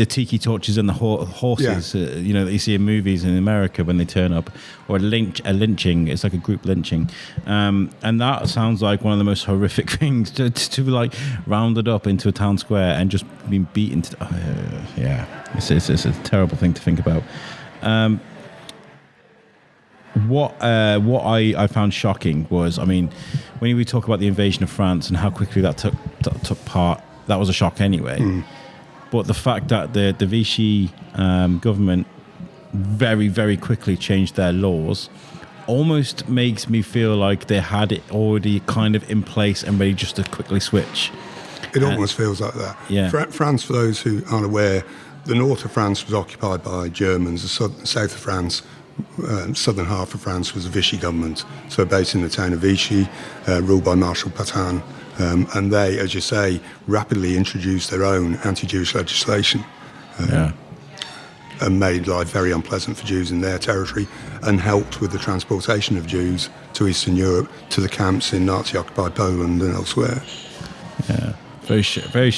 tiki torches and the horses, that you see in movies in America when they turn up, or a lynching. It's like a group lynching, and that sounds like one of the most horrific things to be like rounded up into a town square and just being beaten. It's a terrible thing to think about. What I found shocking was, when we talk about the invasion of France and how quickly that took part, that was a shock anyway. But the fact that the Vichy government very, very quickly changed their laws almost makes me feel like they had it already kind of in place and ready just to quickly switch. It almost feels like that. Yeah. France, for those who aren't aware, the north of France was occupied by Germans, the south of France, southern half of France was the Vichy government, so based in the town of Vichy, ruled by Marshal Pétain, and they, as you say, rapidly introduced their own anti-Jewish legislation and made life very unpleasant for Jews in their territory, and helped with the transportation of Jews to Eastern Europe, to the camps in Nazi-occupied Poland and elsewhere. Yeah, very.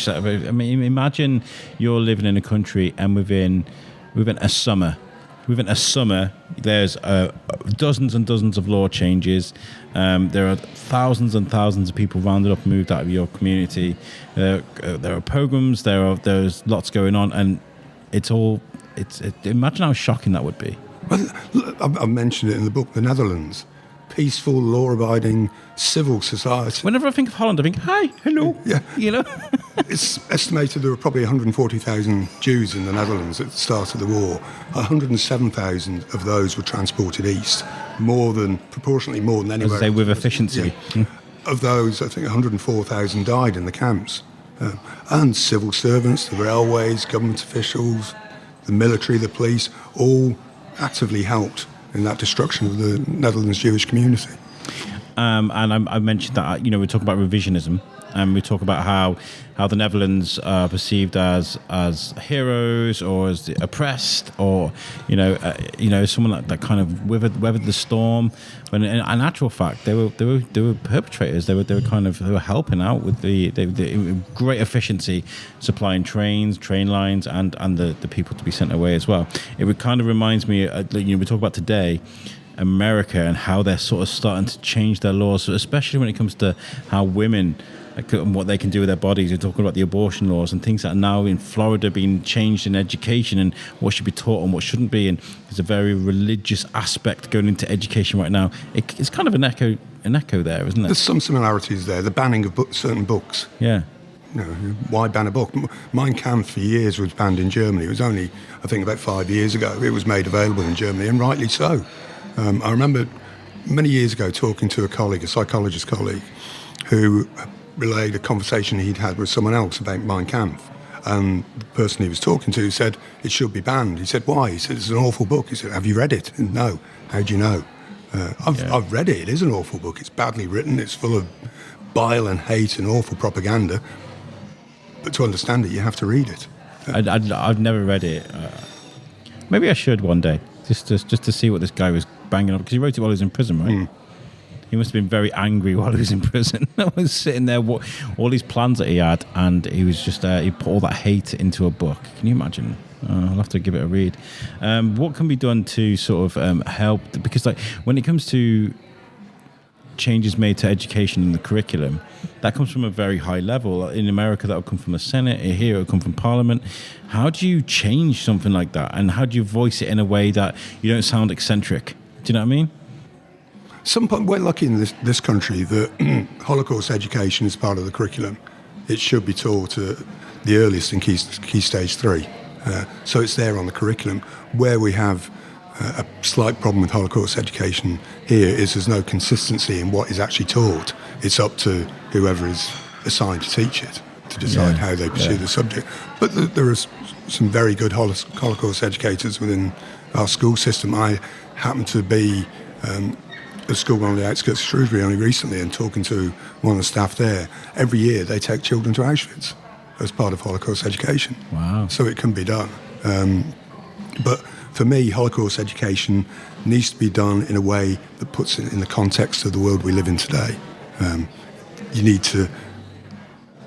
Imagine you're living in a country, and within a summer, there's dozens and dozens of law changes. There are thousands and thousands of people rounded up and moved out of your community. There are pogroms. There's lots going on, and imagine how shocking that would be. Well, I mentioned it in the book. The Netherlands, peaceful, law-abiding, civil society. Whenever I think of Holland, I think, hi, hello. Yeah. It's estimated there were probably 140,000 Jews in the Netherlands at the start of the war. 107,000 of those were transported east, proportionately more than anywhere. As I say, with efficiency. Yeah. Of those, I think 104,000 died in the camps. And civil servants, the railways, government officials, the military, the police, all actively helped in that destruction of the Netherlands Jewish community. And I mentioned that, we're talking about revisionism, and we talk about how the Netherlands are perceived as heroes or as the oppressed, or someone that kind of weathered the storm. When in actual fact, they were perpetrators. They were helping out with the great efficiency, supplying train lines, and the people to be sent away as well. It kind of reminds me, we talk about today, America, and how they're sort of starting to change their laws, especially when it comes to how women and what they can do with their bodies. We're talking about the abortion laws and things that are now in Florida being changed in education, and what should be taught and what shouldn't be. And there's a very religious aspect going into education right now. It's kind of an echo there, isn't it? There's some similarities there. The banning of certain books. Yeah. Why ban a book? Mein Kampf for years was banned in Germany. It was only, I think, about 5 years ago it was made available in Germany, and rightly so. I remember many years ago talking to a psychologist colleague, who relayed a conversation he'd had with someone else about Mein Kampf. And the person he was talking to said, it should be banned. He said, why? He said, it's an awful book. He said, have you read it? And, no. How do you know? I've read it. It is an awful book. It's badly written. It's full of bile and hate and awful propaganda. But to understand it, you have to read it. I've never read it. Maybe I should one day, just to see what this guy was banging up, because he wrote it while he was in prison, right? Mm. He must have been very angry while he was in prison. I was sitting there, all these plans that he had, and he was just he put all that hate into a book. Can you imagine? I'll have to give it a read. What can be done to sort of help? Because when it comes to changes made to education and the curriculum, that comes from a very high level. In America, that will come from the Senate. Here, it will come from Parliament. How do you change something like that? And how do you voice it in a way that you don't sound eccentric? Do you know what I mean? We're lucky in this country that Holocaust education is part of the curriculum. It should be taught at the earliest in Key Stage 3. So it's there on the curriculum. Where we have a slight problem with Holocaust education here is there's no consistency in what is actually taught. It's up to whoever is assigned to teach it to decide how they pursue the subject. But there are some very good Holocaust educators within our school system. I happen to be a school on the outskirts of Shrewsbury only recently, and talking to one of the staff there. Every year they take children to Auschwitz as part of Holocaust education. Wow. So it can be done. But for me, Holocaust education needs to be done in a way that puts it in the context of the world we live in today. You need to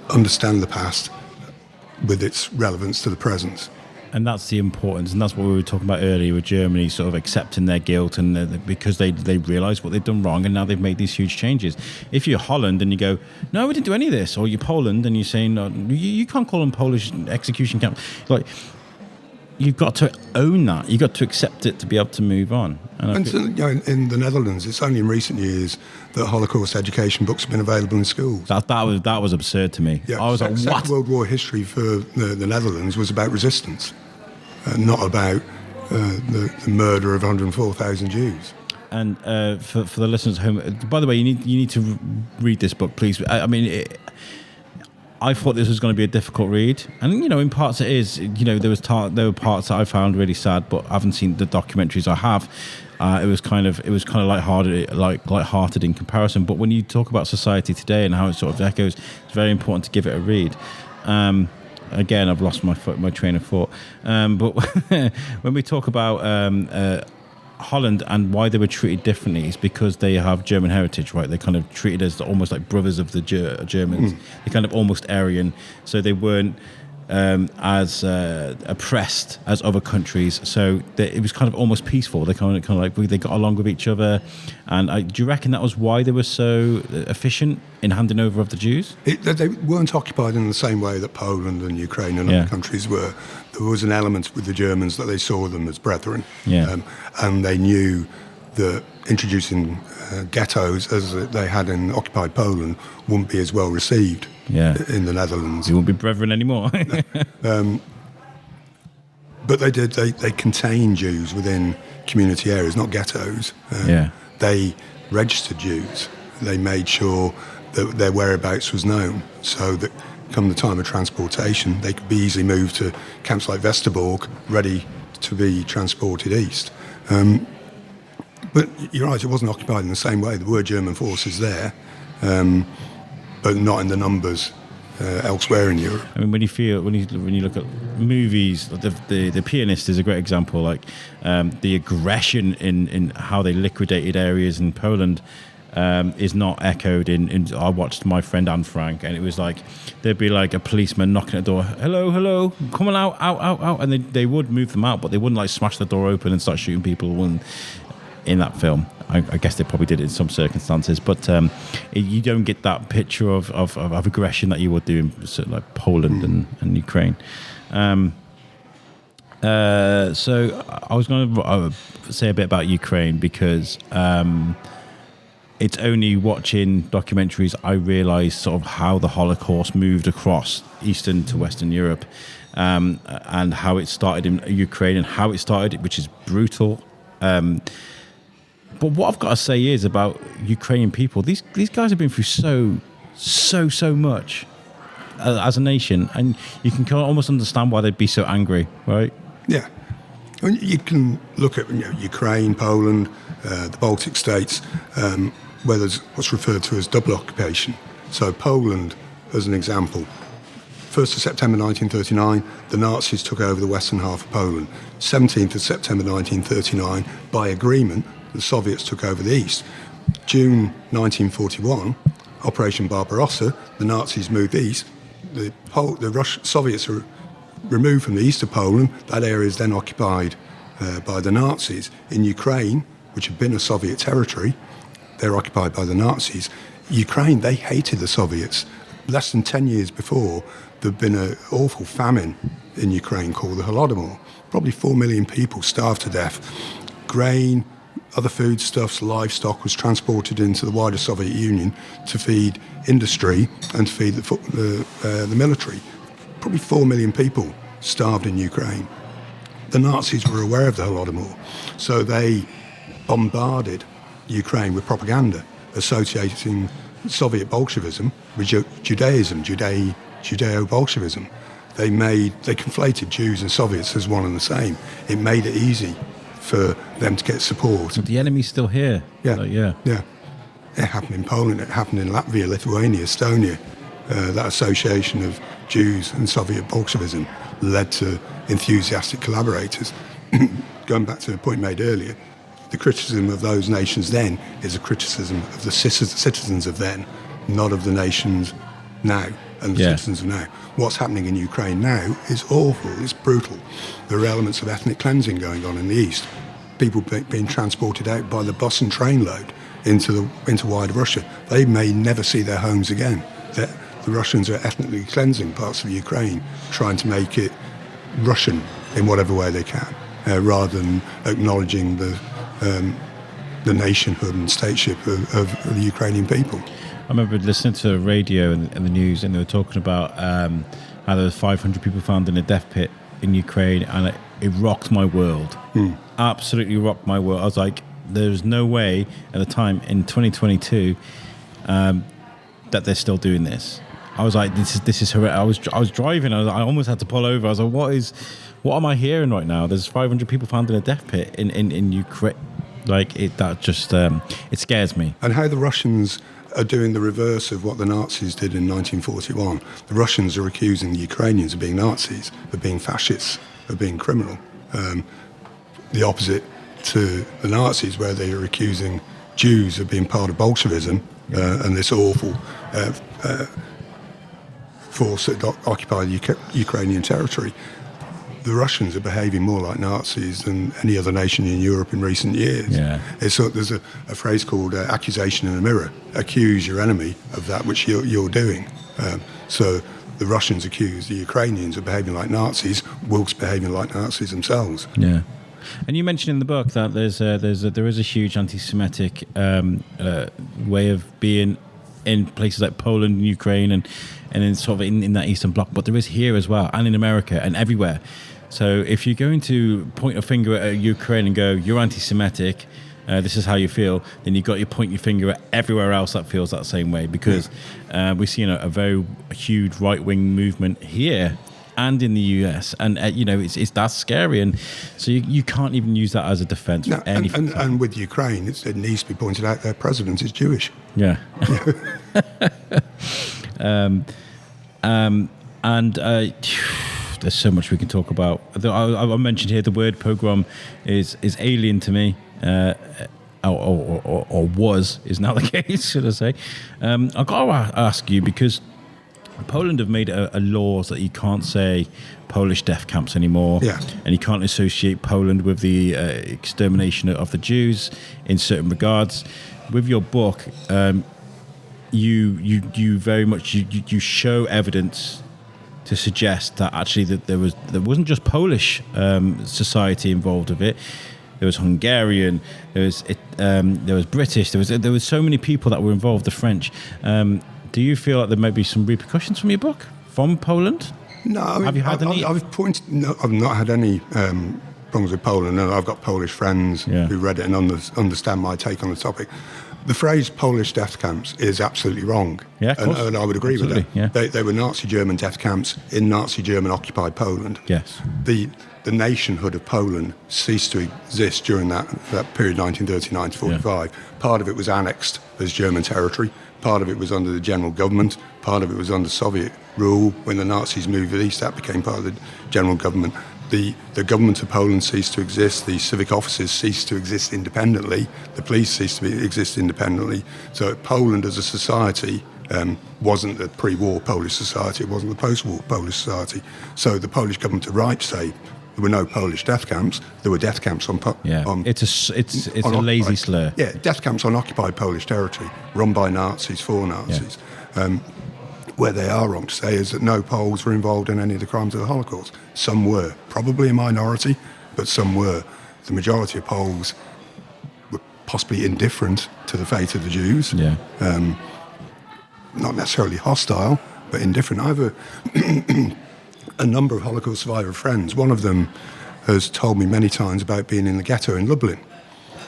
understand the past with its relevance to the present. And that's the importance, and that's what we were talking about earlier with Germany, sort of accepting their guilt, and because they realised what they've done wrong, and now they've made these huge changes. If you're Holland and you go, no, we didn't do any of this, or you're Poland and you're saying, no, you can't call them Polish execution camp. Like, you've got to own that. You've got to accept it to be able to move on. And in the Netherlands, it's only in recent years that Holocaust education books have been available in schools. That was absurd to me. Yeah, I was like, what? Second World War history for the Netherlands was about resistance. Not about the murder of 104,000 Jews. And for the listeners at home, by the way, you need to read this book, please. I thought this was going to be a difficult read, and in parts it is. There were parts that I found really sad, but I haven't seen the documentaries. I have. It was kind of lighthearted in comparison. But when you talk about society today and how it sort of echoes, it's very important to give it a read. Again, I've lost my train of thought. But when we talk about Holland and why they were treated differently, is because they have German heritage, right? They're kind of treated as almost like brothers of the Germans. They're kind of almost Aryan, so they weren't as oppressed as other countries. So it was kind of almost peaceful. They kind of like they got along with each other. And do you reckon that was why they were so efficient in handing over of the Jews? They weren't occupied in the same way that Poland and Ukraine and other countries were. There was an element with the Germans that they saw them as brethren. Yeah. And they knew that introducing ghettos as they had in occupied Poland wouldn't be as well received in the Netherlands. You won't be brethren anymore. But they did. They contained Jews within community areas, not ghettos. They registered Jews. They made sure that their whereabouts was known, so that come the time of transportation, they could be easily moved to camps like Westerbork, ready to be transported east. But you're right, it wasn't occupied in the same way. There were German forces there, but not in the numbers elsewhere in Europe. I mean, when you look at movies, the Pianist is a great example. Like the aggression in how they liquidated areas in Poland is not echoed in. I watched My Friend Anne Frank, and it was like there'd be like a policeman knocking at the door. Hello, come on out, and they would move them out, but they wouldn't like smash the door open and start shooting people. In that film, I guess they probably did it in some circumstances, but you don't get that picture of aggression that you would do in sort of like Poland and Ukraine. So I was going to say a bit about Ukraine because it's only watching documentaries I realised sort of how the Holocaust moved across Eastern to Western Europe, and how it started in Ukraine and how it started, which is brutal. But what I've got to say is about Ukrainian people, these guys have been through so much as a nation, and you can almost understand why they'd be so angry, right? Yeah. I mean, you can look at Ukraine, Poland, the Baltic states, where there's what's referred to as double occupation. So Poland, as an example, 1st of September 1939, the Nazis took over the western half of Poland. 17th of September 1939, by agreement, the Soviets took over the east. June 1941, Operation Barbarossa, the Nazis moved east. The Soviets are removed from the east of Poland. That area is then occupied by the Nazis. In Ukraine, which had been a Soviet territory, they're occupied by the Nazis. Ukraine, they hated the Soviets. Less than 10 years before, there'd been an awful famine in Ukraine called the Holodomor. Probably 4 million people starved to death. Grain, other foodstuffs, livestock was transported into the wider Soviet Union to feed industry and to feed the military. Probably 4 million people starved in Ukraine. The Nazis were aware of the Holodomor, so they bombarded Ukraine with propaganda associating Soviet Bolshevism with Judaism, Judeo-Bolshevism. They conflated Jews and Soviets as one and the same. It made it easy for them to get support. But the enemy's still here. Yeah. It happened in Poland, it happened in Latvia, Lithuania, Estonia. That association of Jews and Soviet Bolshevism led to enthusiastic collaborators. Going back to the point made earlier, the criticism of those nations then is a criticism of the citizens of then, not of the nations now and the citizens of now. What's happening in Ukraine now is awful, it's brutal. There are elements of ethnic cleansing going on in the east. People being transported out by the bus and train load into wider Russia. They may never see their homes again. The Russians are ethnically cleansing parts of Ukraine, trying to make it Russian in whatever way they can, rather than acknowledging the nationhood and stateship of the Ukrainian people. I remember listening to the radio and the news, and they were talking about how there were 500 people found in a death pit in Ukraine, and it rocked my world. Absolutely rocked my world. I was like, there's no way at the time in 2022 that they're still doing this. I was like, this is horrendous. I was driving. I almost had to pull over. I was like, what am I hearing right now? There's 500 people found in a death pit in Ukraine. Like it scares me. And how the Russians are doing the reverse of what the Nazis did in 1941. The Russians are accusing the Ukrainians of being Nazis, of being fascists, of being criminal. The opposite to the Nazis, where they are accusing Jews of being part of Bolshevism and this awful force that occupied Ukrainian territory. The Russians are behaving more like Nazis than any other nation in Europe in recent years. Yeah. There's a phrase called accusation in a mirror. Accuse your enemy of that which you're doing. So the Russians accuse the Ukrainians of behaving like Nazis, whilst behaving like Nazis themselves. Yeah. And you mentioned in the book that there is a huge anti-Semitic way of being in places like Poland and Ukraine and in sort of in that Eastern Bloc, but there is here as well, and in America and everywhere. So if you're going to point a finger at Ukraine and go, you're anti-Semitic, this is how you feel, then you've got to point your finger at everywhere else that feels that same way, because we've seen a very huge right-wing movement here and in the US, and it's that's scary, and so you can't even use that as a defense for anything. And with Ukraine, it needs to be pointed out their president is Jewish. Yeah. There's so much we can talk about. I mentioned here the word pogrom is alien to me, or is now the case, should I say. I've got to ask you, because Poland have made a laws that you can't say Polish death camps anymore, and you can't associate Poland with the extermination of the Jews in certain regards. With your book, you very much you show evidence to suggest that actually that there wasn't just Polish society involved with it. There was Hungarian, there was British, there was so many people that were involved. The French. Do you feel like there may be some repercussions from your book from Poland? No, have you had any? I've not had any problems with Poland, and I've got Polish friends who read it and understand my take on the topic. The phrase Polish death camps is absolutely wrong. Yeah, and I would agree with that. Yeah. They were Nazi German death camps in Nazi German occupied Poland. Yes. The nationhood of Poland ceased to exist during that period, 1939 to 45. Yeah. Part of it was annexed as German territory. Part of it was under the general government. Part of it was under Soviet rule. When the Nazis moved east, that became part of the general government. The government of Poland ceased to exist. The civic offices ceased to exist independently. The police ceased to exist independently. So Poland as a society wasn't the pre-war Polish society. It wasn't the post-war Polish society. So the Polish government are right to say there were no Polish death camps. There were death camps on it's a lazy slur. Yeah, death camps on occupied Polish territory, run by Nazis for Nazis. Yeah. Where they are wrong to say is that no Poles were involved in any of the crimes of the Holocaust. Some were, probably a minority, but some were. The majority of Poles were possibly indifferent to the fate of the Jews. Yeah. Not necessarily hostile, but indifferent. I have a number of Holocaust survivor friends. One of them has told me many times about being in the ghetto in Lublin,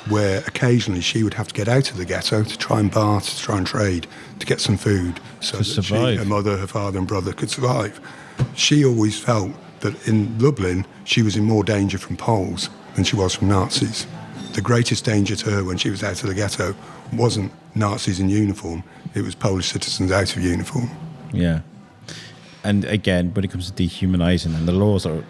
where occasionally she would have to get out of the ghetto to try and barter, to try and trade, to get some food so that she, her mother, her father and brother could survive. She always felt that in Lublin she was in more danger from Poles than she was from Nazis. The greatest danger to her when she was out of the ghetto wasn't Nazis in uniform, it was Polish citizens out of uniform. Yeah. And again, when it comes to dehumanising and the laws that were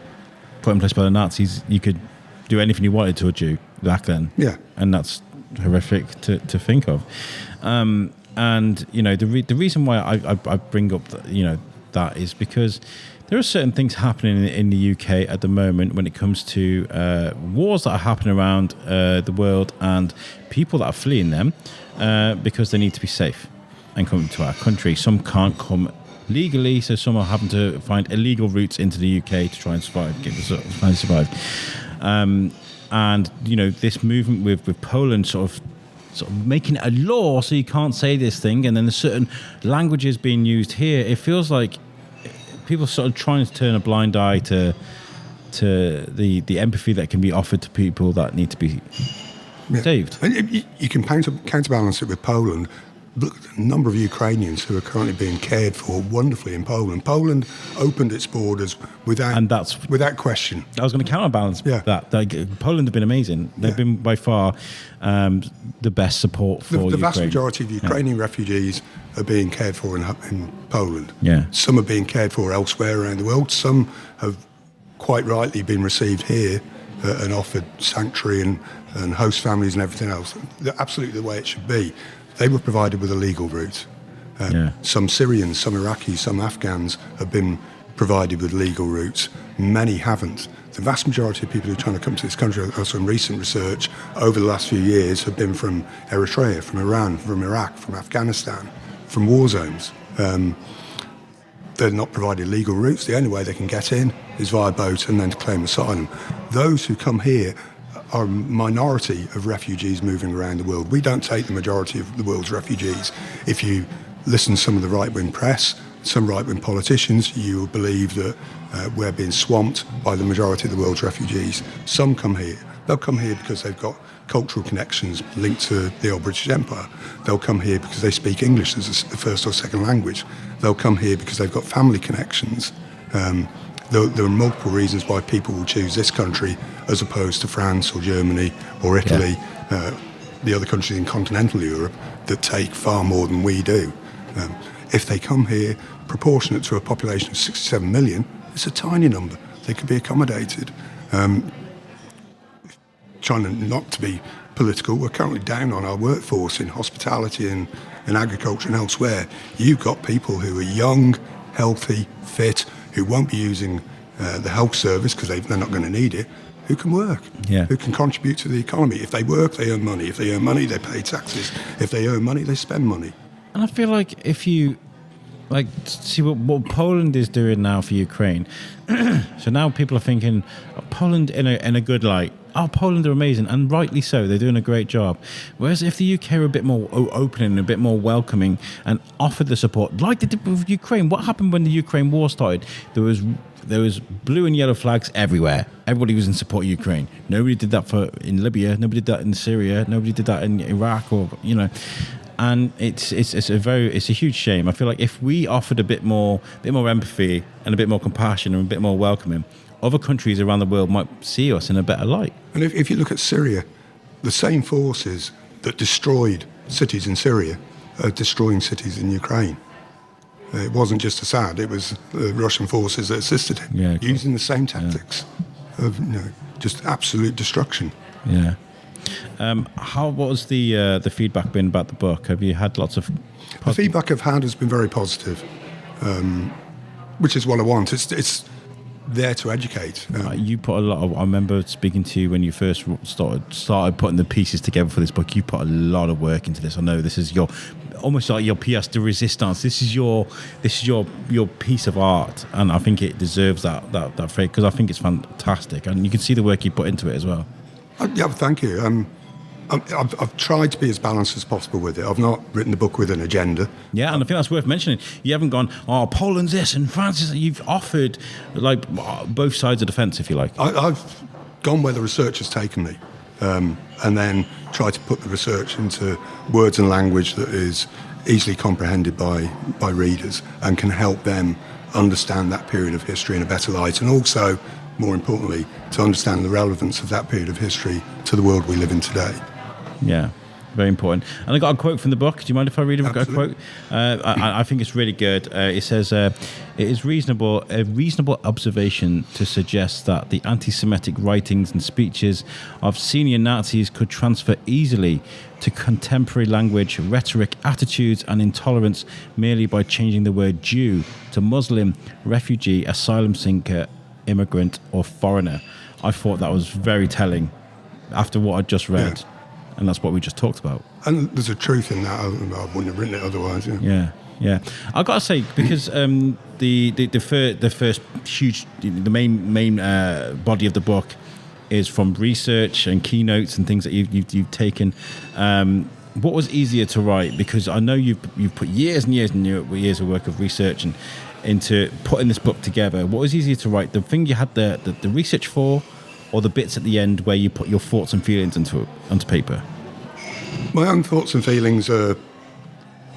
put in place by the Nazis, you could do anything you wanted to a Jew back then. Yeah. And that's horrific to think of. And, the reason why I bring up, that is because there are certain things happening in the UK at the moment when it comes to wars that are happening around the world and people that are fleeing them because they need to be safe and come to our country. Some can't come legally, so some are having to find illegal routes into the UK to try and survive. And this movement with Poland sort of making it a law so you can't say this thing, and then there's certain languages being used here. It feels like people sort of trying to turn a blind eye to the empathy that can be offered to people that need to be saved. And you can counterbalance it with Poland. Look at the number of Ukrainians who are currently being cared for wonderfully in Poland. Poland opened its borders without question. I was going to counterbalance that. Poland have been amazing. They've been by far the best support for Ukraine. The vast majority of Ukrainian refugees are being cared for in Poland. Yeah. Some are being cared for elsewhere around the world. Some have quite rightly been received here and offered sanctuary and host families and everything else. They're absolutely the way it should be. They were provided with a legal route. Some Syrians, some Iraqis, some Afghans have been provided with legal routes. Many haven't. The vast majority of people who are trying to come to this country, also in recent research, over the last few years have been from Eritrea, from Iran, from Iraq, from Afghanistan, from war zones. They're not provided legal routes. The only way they can get in is via boat and then to claim asylum. Those who come here are a minority of refugees moving around the world. We don't take the majority of the world's refugees. If you listen to some of the right-wing press, some right-wing politicians, you will believe that we're being swamped by the majority of the world's refugees. Some come here. They'll come here because they've got cultural connections linked to the old British Empire. They'll come here because they speak English as a first or second language. They'll come here because they've got family connections. There are multiple reasons why people will choose this country as opposed to France or Germany or Italy, the other countries in continental Europe that take far more than we do. If they come here proportionate to a population of 67 million, it's a tiny number. They could be accommodated. Trying not to be political, we're currently down on our workforce in hospitality and in agriculture and elsewhere. You've got people who are young, healthy, fit, who won't be using the health service because they're not going to need it, who can work, who can contribute to the economy. If they work, they earn money. If they earn money, they pay taxes. If they earn money, they spend money. And I feel like if you see what Poland is doing now for Ukraine, so now people are thinking Poland in a good light. Oh, Poland are amazing, and rightly so. They're doing a great job. Whereas if the UK were a bit more open and a bit more welcoming and offered the support, like they did with Ukraine. What happened when the Ukraine war started? There was blue and yellow flags everywhere. Everybody was in support of Ukraine. Nobody did that in Libya. Nobody did that in Syria. Nobody did that in Iraq, And it's a huge shame. I feel like if we offered a bit more empathy and a bit more compassion and a bit more welcoming, other countries around the world might see us in a better light. And if you look at Syria, the same forces that destroyed cities in Syria are destroying cities in Ukraine. It wasn't just Assad, it was the Russian forces that assisted him, using the same tactics of just absolute destruction. Yeah. What was the feedback been about the book? Have you had lots of... The feedback I've had has been very positive, which is what I want. It's there to educate. You put a lot of... I remember speaking to you when you first started putting the pieces together for this book. You put a lot of work into this. I know this is your... almost like your pièce de résistance. This is your piece of art, and I think it deserves that phrase because I think it's fantastic, and you can see the work you put into it as well. Yeah, thank you. I've tried to be as balanced as possible with it. I've not written the book with an agenda. Yeah, and I think that's worth mentioning. You haven't gone, Poland's this and France is... You've offered like both sides of the fence, if you like. I've gone where the research has taken me, and then tried to put the research into words and language that is easily comprehended by readers and can help them understand that period of history in a better light, and also, more importantly, to understand the relevance of that period of history to the world we live in today. Yeah, very important. And I got a quote from the book. Do you mind if I read it? I've got a quote. I think it's really good. It says, "It is a reasonable observation to suggest that the anti-Semitic writings and speeches of senior Nazis could transfer easily to contemporary language, rhetoric, attitudes, and intolerance merely by changing the word Jew to Muslim, refugee, asylum seeker, immigrant, or foreigner." I thought that was very telling after what I just read. Yeah. And that's what we just talked about. And there's a truth in that. I wouldn't have written it otherwise. Yeah. I've got to say, because the first huge, the main body of the book is from research and keynotes and things that you've taken. What was easier to write? Because I know you've put years and years of work of research and into putting this book together. What was easier to write? The thing you had the research for, or the bits at the end where you put your thoughts and feelings onto paper? My own thoughts and feelings are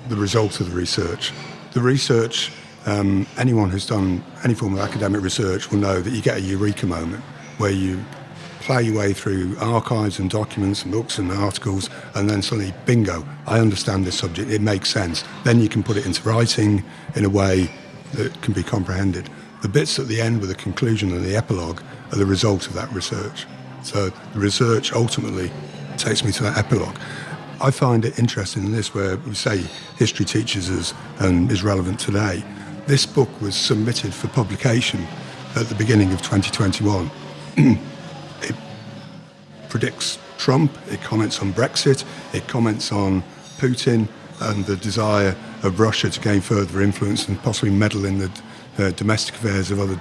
the result of the research. The research, anyone who's done any form of academic research will know that you get a eureka moment where you plough your way through archives and documents and books and articles, and then suddenly, bingo, I understand this subject, it makes sense. Then you can put it into writing in a way that can be comprehended. The bits at the end with the conclusion and the epilogue are the result of that research. So the research ultimately takes me to that epilogue. I find it interesting in this, where we say history teaches us and is relevant today. This book was submitted for publication at the beginning of 2021. It predicts Trump, it comments on Brexit, it comments on Putin and the desire of Russia to gain further influence and possibly meddle in the domestic affairs of other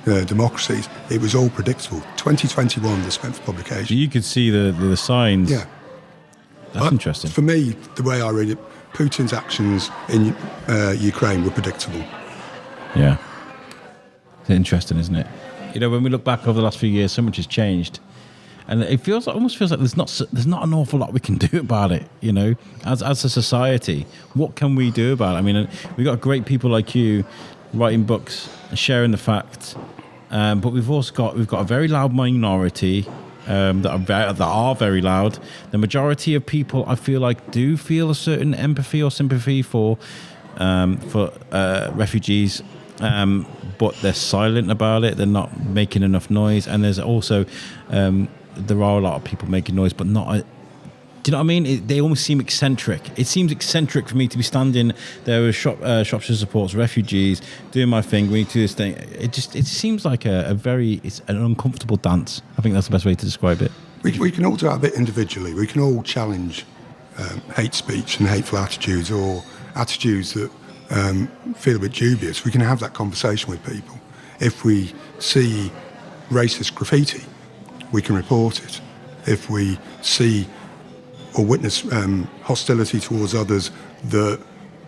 democracies, it was all predictable. 2021, the spent for publication. So you could see the signs. Yeah. That's interesting. For me, the way I read it, Putin's actions in Ukraine were predictable. Yeah. It's interesting, isn't it? You know, when we look back over the last few years, so much has changed. And it almost feels like there's not an awful lot we can do about it, you know, as a society. What can we do about it? I mean, we've got great people like you writing books, sharing the facts, but we've got a very loud minority that are very loud. The majority of people, I feel like, do feel a certain empathy or sympathy for refugees, but they're silent about it. They're not making enough noise, and there's also there are a lot of people making noise, but not. Do you know what I mean? They almost seem eccentric. It seems eccentric for me to be standing there with Shropshire Supports Refugees, doing my thing, we do this thing. It seems like it's an uncomfortable dance. I think that's the best way to describe it. We can all do our bit individually. We can all challenge hate speech and hateful attitudes, or attitudes that feel a bit dubious. We can have that conversation with people. If we see racist graffiti, we can report it. If we see or witness hostility towards others that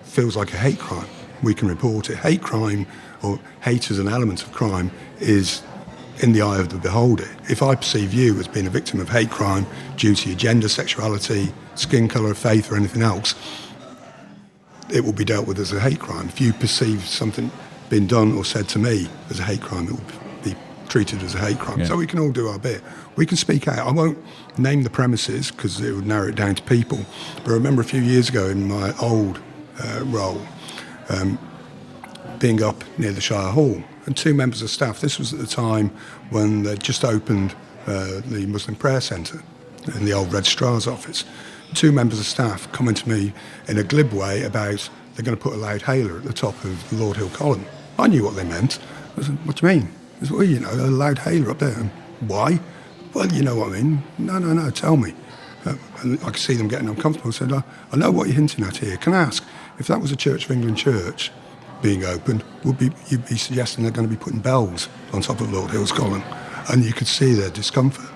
feels like a hate crime, we can report it. Hate crime, or hate as an element of crime, is in the eye of the beholder. If I perceive you as being a victim of hate crime due to your gender, sexuality, skin colour, faith, or anything else, it will be dealt with as a hate crime. If you perceive something being done or said to me as a hate crime, it will be treated as a hate crime. Yeah. So we can all do our bit. We can speak out. I won't name the premises because it would narrow it down to people. But I remember a few years ago in my old role, being up near the Shire Hall, and two members of staff, this was at the time when they'd just opened the Muslim Prayer Centre in the old Registrar's office. Two members of staff comment to me in a glib way about they're going to put a loud hailer at the top of the Lord Hill column. I knew what they meant. I said, what do you mean? I said, well, you know, a loud hailer up there. And why? Well, you know what I mean. No, tell me. And I could see them getting uncomfortable. I said, I know what you're hinting at here. Can I ask, if that was a Church of England church being opened, you'd be suggesting they're going to be putting bells on top of Lord Hill's column? And you could see their discomfort.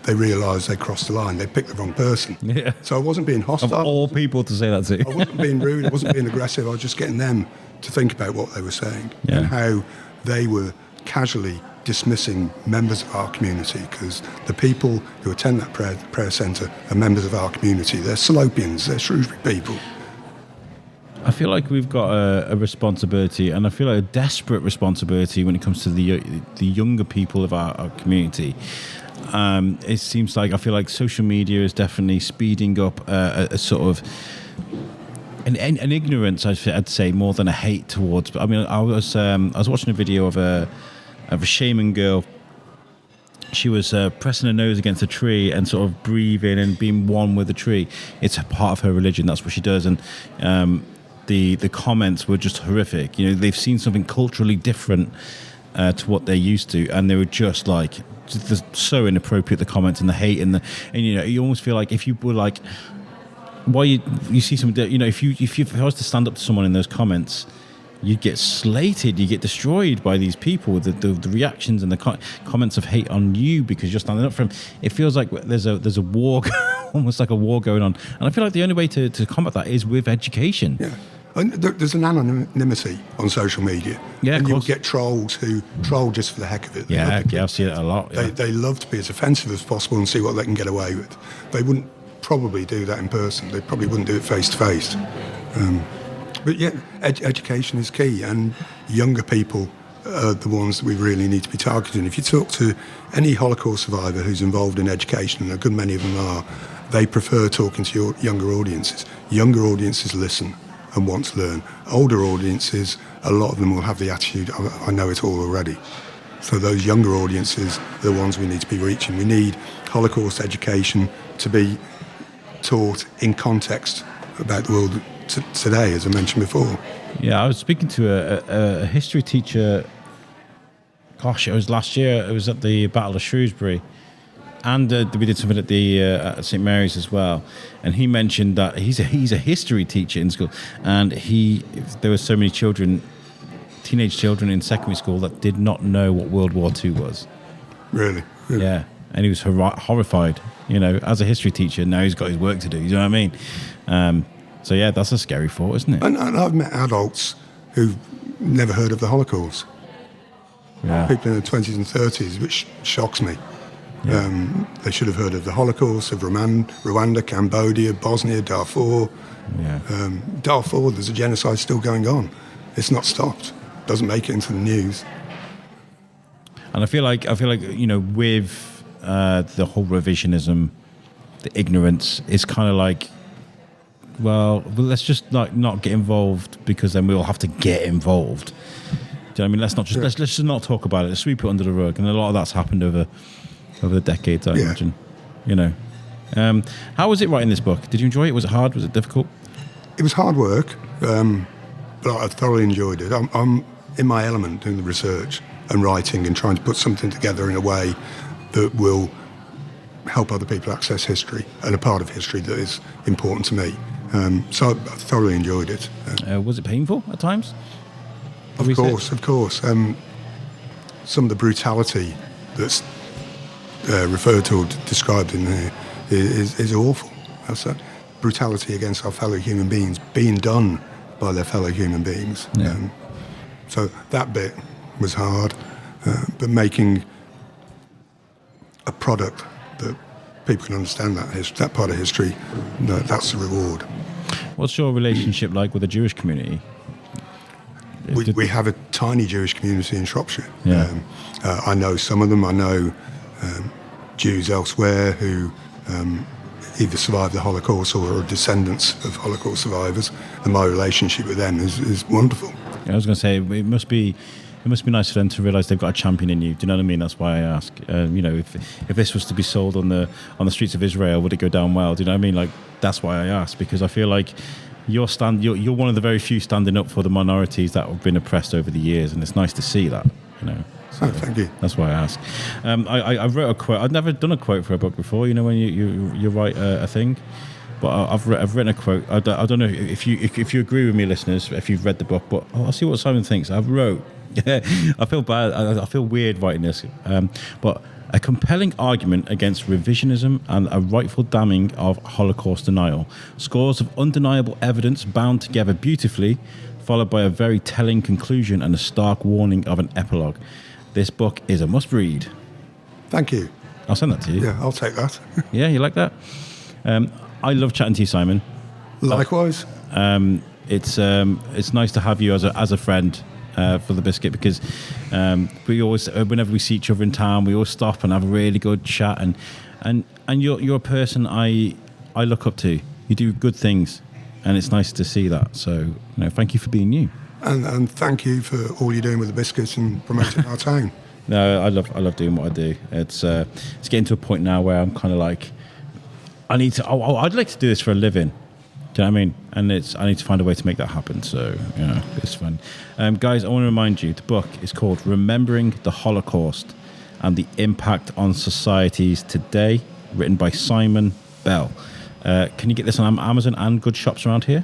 They realised they crossed the line. They picked the wrong person. Yeah. So I wasn't being hostile. Of all people to say that to. I wasn't being rude. I wasn't being aggressive. I was just getting them to think about what they were saying and how they were casually dismissing members of our community, because the people who attend that prayer centre are members of our community. They're Salopians. They're Shrewsbury people. I feel like we've got a responsibility, and I feel like a desperate responsibility when it comes to the younger people of our community. It seems like I feel like social media is definitely speeding up a sort of an ignorance, I'd say, more than a hate towards. But I mean, I was watching a video of a shaman girl. She was pressing her nose against a tree and sort of breathing and being one with the tree. It's a part of her religion. That's what she does. And the comments were just horrific. You know, they've seen something culturally different to what they're used to, and they were just like so inappropriate. The comments and the hate and you know, you almost feel like if you were like, why you see something, you know, if I was to stand up to someone in those comments, you'd get slated, you get destroyed by these people with the reactions and the comments of hate on you because you're standing up for them. It feels like there's a war, almost like a war going on. And I feel like the only way to combat that is with education. Yeah. And there's an anonymity on social media. Yeah, and of you'll course. get trolls who troll just for the heck of it. Yeah, I've seen it a lot. Yeah. They love to be as offensive as possible and see what they can get away with. They wouldn't probably do that in person. They probably wouldn't do it face to face. But yeah, education is key, and younger people are the ones that we really need to be targeting. If you talk to any Holocaust survivor who's involved in education, and a good many of them are, they prefer talking to your younger audiences. Younger audiences listen and want to learn. Older audiences, a lot of them will have the attitude, I know it all already. So those younger audiences are the ones we need to be reaching. We need Holocaust education to be taught in context about the world today, as I mentioned before. Yeah, I was speaking to a history teacher, gosh, it was last year, it was at the Battle of Shrewsbury, and we did something at St Mary's as well, and he mentioned that he's a history teacher in school, and there were so many children teenage children in secondary school that did not know what World War II was. Really? Yeah, and he was horrified. You know, as a history teacher, now he's got his work to do. You know what I mean? So yeah, that's a scary thought, isn't it? And I've met adults who've never heard of the Holocaust. Yeah. People in their 20s and 30s, which shocks me. Yeah. They should have heard of the Holocaust, of Rwanda, Cambodia, Bosnia, Darfur. Yeah. Darfur, there's a genocide still going on. It's not stopped. Doesn't make it into the news. And I feel like you know, with the whole revisionism, the ignorance, it's kind of like, well, let's just not get involved, because then we'll have to get involved. Do you know what I mean? Let's just not talk about it. Let's sweep it under the rug. And a lot of that's happened over the decades, I imagine. You know, how was it writing this book? Did you enjoy it? Was it hard? Was it difficult? It was hard work, but I thoroughly enjoyed it. I'm in my element doing the research and writing and trying to put something together in a way that will help other people access history and a part of history that is important to me. So I thoroughly enjoyed it. Was it painful at times? Of course. Some of the brutality that's referred to or described in there is awful. That's that brutality against our fellow human beings being done by their fellow human beings. Yeah. So that bit was hard, but making a product that people can understand that part of history, that's the reward. What's your relationship like with the Jewish community? We have a tiny Jewish community in Shropshire. Yeah. I know some of them. I know Jews elsewhere who either survived the Holocaust or are descendants of Holocaust survivors, and my relationship with them is wonderful. I was going to say, it must be nice for them to realise they've got a champion in you. Do you know what I mean? That's why I ask. You know, if this was to be sold on the streets of Israel, would it go down well? Do you know what I mean? Like, that's why I ask, because I feel like you're one of the very few standing up for the minorities that have been oppressed over the years, and it's nice to see that. You know. So thank you. That's why I ask. I wrote a quote. I've never done a quote for a book before. You know, when you write a thing. But I've written a quote. I don't know if you agree with me, listeners, if you've read the book. But I'll see what Simon thinks. I feel bad. I feel weird writing this. But a compelling argument against revisionism and a rightful damning of Holocaust denial. Scores of undeniable evidence bound together beautifully, followed by a very telling conclusion and a stark warning of an epilogue. This book is a must-read. Thank you. I'll send that to you. Yeah, I'll take that. Yeah, you like that? I love chatting to you, Simon. Likewise. It's nice to have you as a friend for the Biscuit, because we always, whenever we see each other in town, we always stop and have a really good chat. And you're a person I look up to. You do good things, and it's nice to see that. So, you know, thank you for being you. And thank you for all you're doing with the Biscuits and promoting our town. No, I love doing what I do. It's getting to a point now where I'm kind of like, I'd like to do this for a living. Do you know what I mean? And I need to find a way to make that happen. So, you know, it's fun. Guys, I want to remind you, the book is called Remembering the Holocaust and the Impact on Societies Today, written by Simon Bell. Can you get this on Amazon and good shops around here?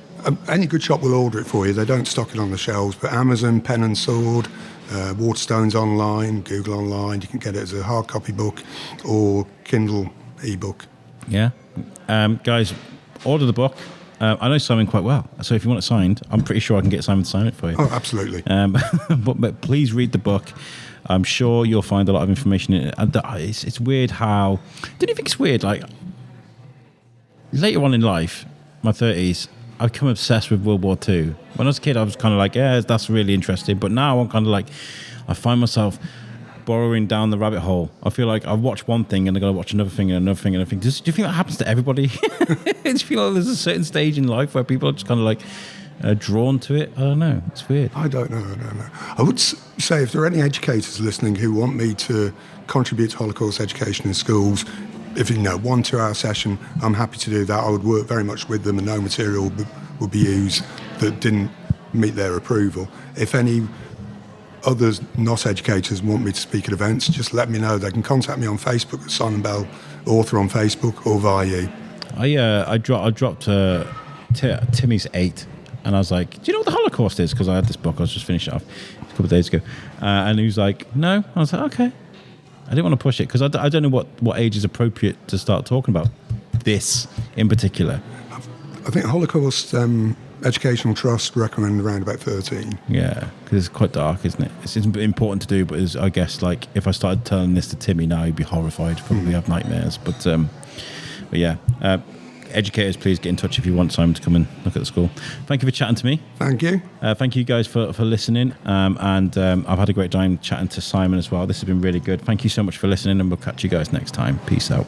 Any good shop will order it for you. They don't stock it on the shelves, but Amazon, Pen and Sword, Waterstones online, Google online. You can get it as a hard copy book or Kindle ebook. Yeah. Guys, order the book. I know Simon quite well, so if you want it signed, I'm pretty sure I can get Simon to sign it for you. Oh, absolutely. But please read the book. I'm sure you'll find a lot of information in it. And it's weird how... Don't you think it's weird? Like, later on in life, my 30s, I become obsessed with World War II. When I was a kid, I was kind of like, yeah, that's really interesting. But now I'm kind of like, I find myself burrowing down the rabbit hole. I feel like I watch one thing and I'm going to watch another thing and another thing and another thing. Do you think that happens to everybody? Do you feel like there's a certain stage in life where people are just kind of like drawn to it? I don't know. It's weird. I don't know. I would say if there are any educators listening who want me to contribute to Holocaust education in schools, if 1-2 hour session, I'm happy to do that. I would work very much with them and no material would be used that didn't meet their approval. If any others, not educators, want me to speak at events, just let me know. They can contact me on Facebook at Simon Bell, author on Facebook, or via you. I dropped Timmy's 8, and I was like, do you know what the Holocaust is? Because I had this book, I was just finishing it off. couple of days ago, and he was like, "No." I was like, "Okay." I didn't want to push it because I don't know what age is appropriate to start talking about this in particular. I think Holocaust Educational Trust recommend around about 13. Yeah, because it's quite dark, isn't it? It's important to do, but I guess like if I started telling this to Timmy now, he'd be horrified, probably have nightmares. But yeah, educators, please get in touch if you want Simon to come and look at the school. Thank you for chatting to me. Thank you. Thank you guys for listening. And I've had a great time chatting to Simon as well. This has been really good. Thank you so much for listening, and we'll catch you guys next time. Peace out.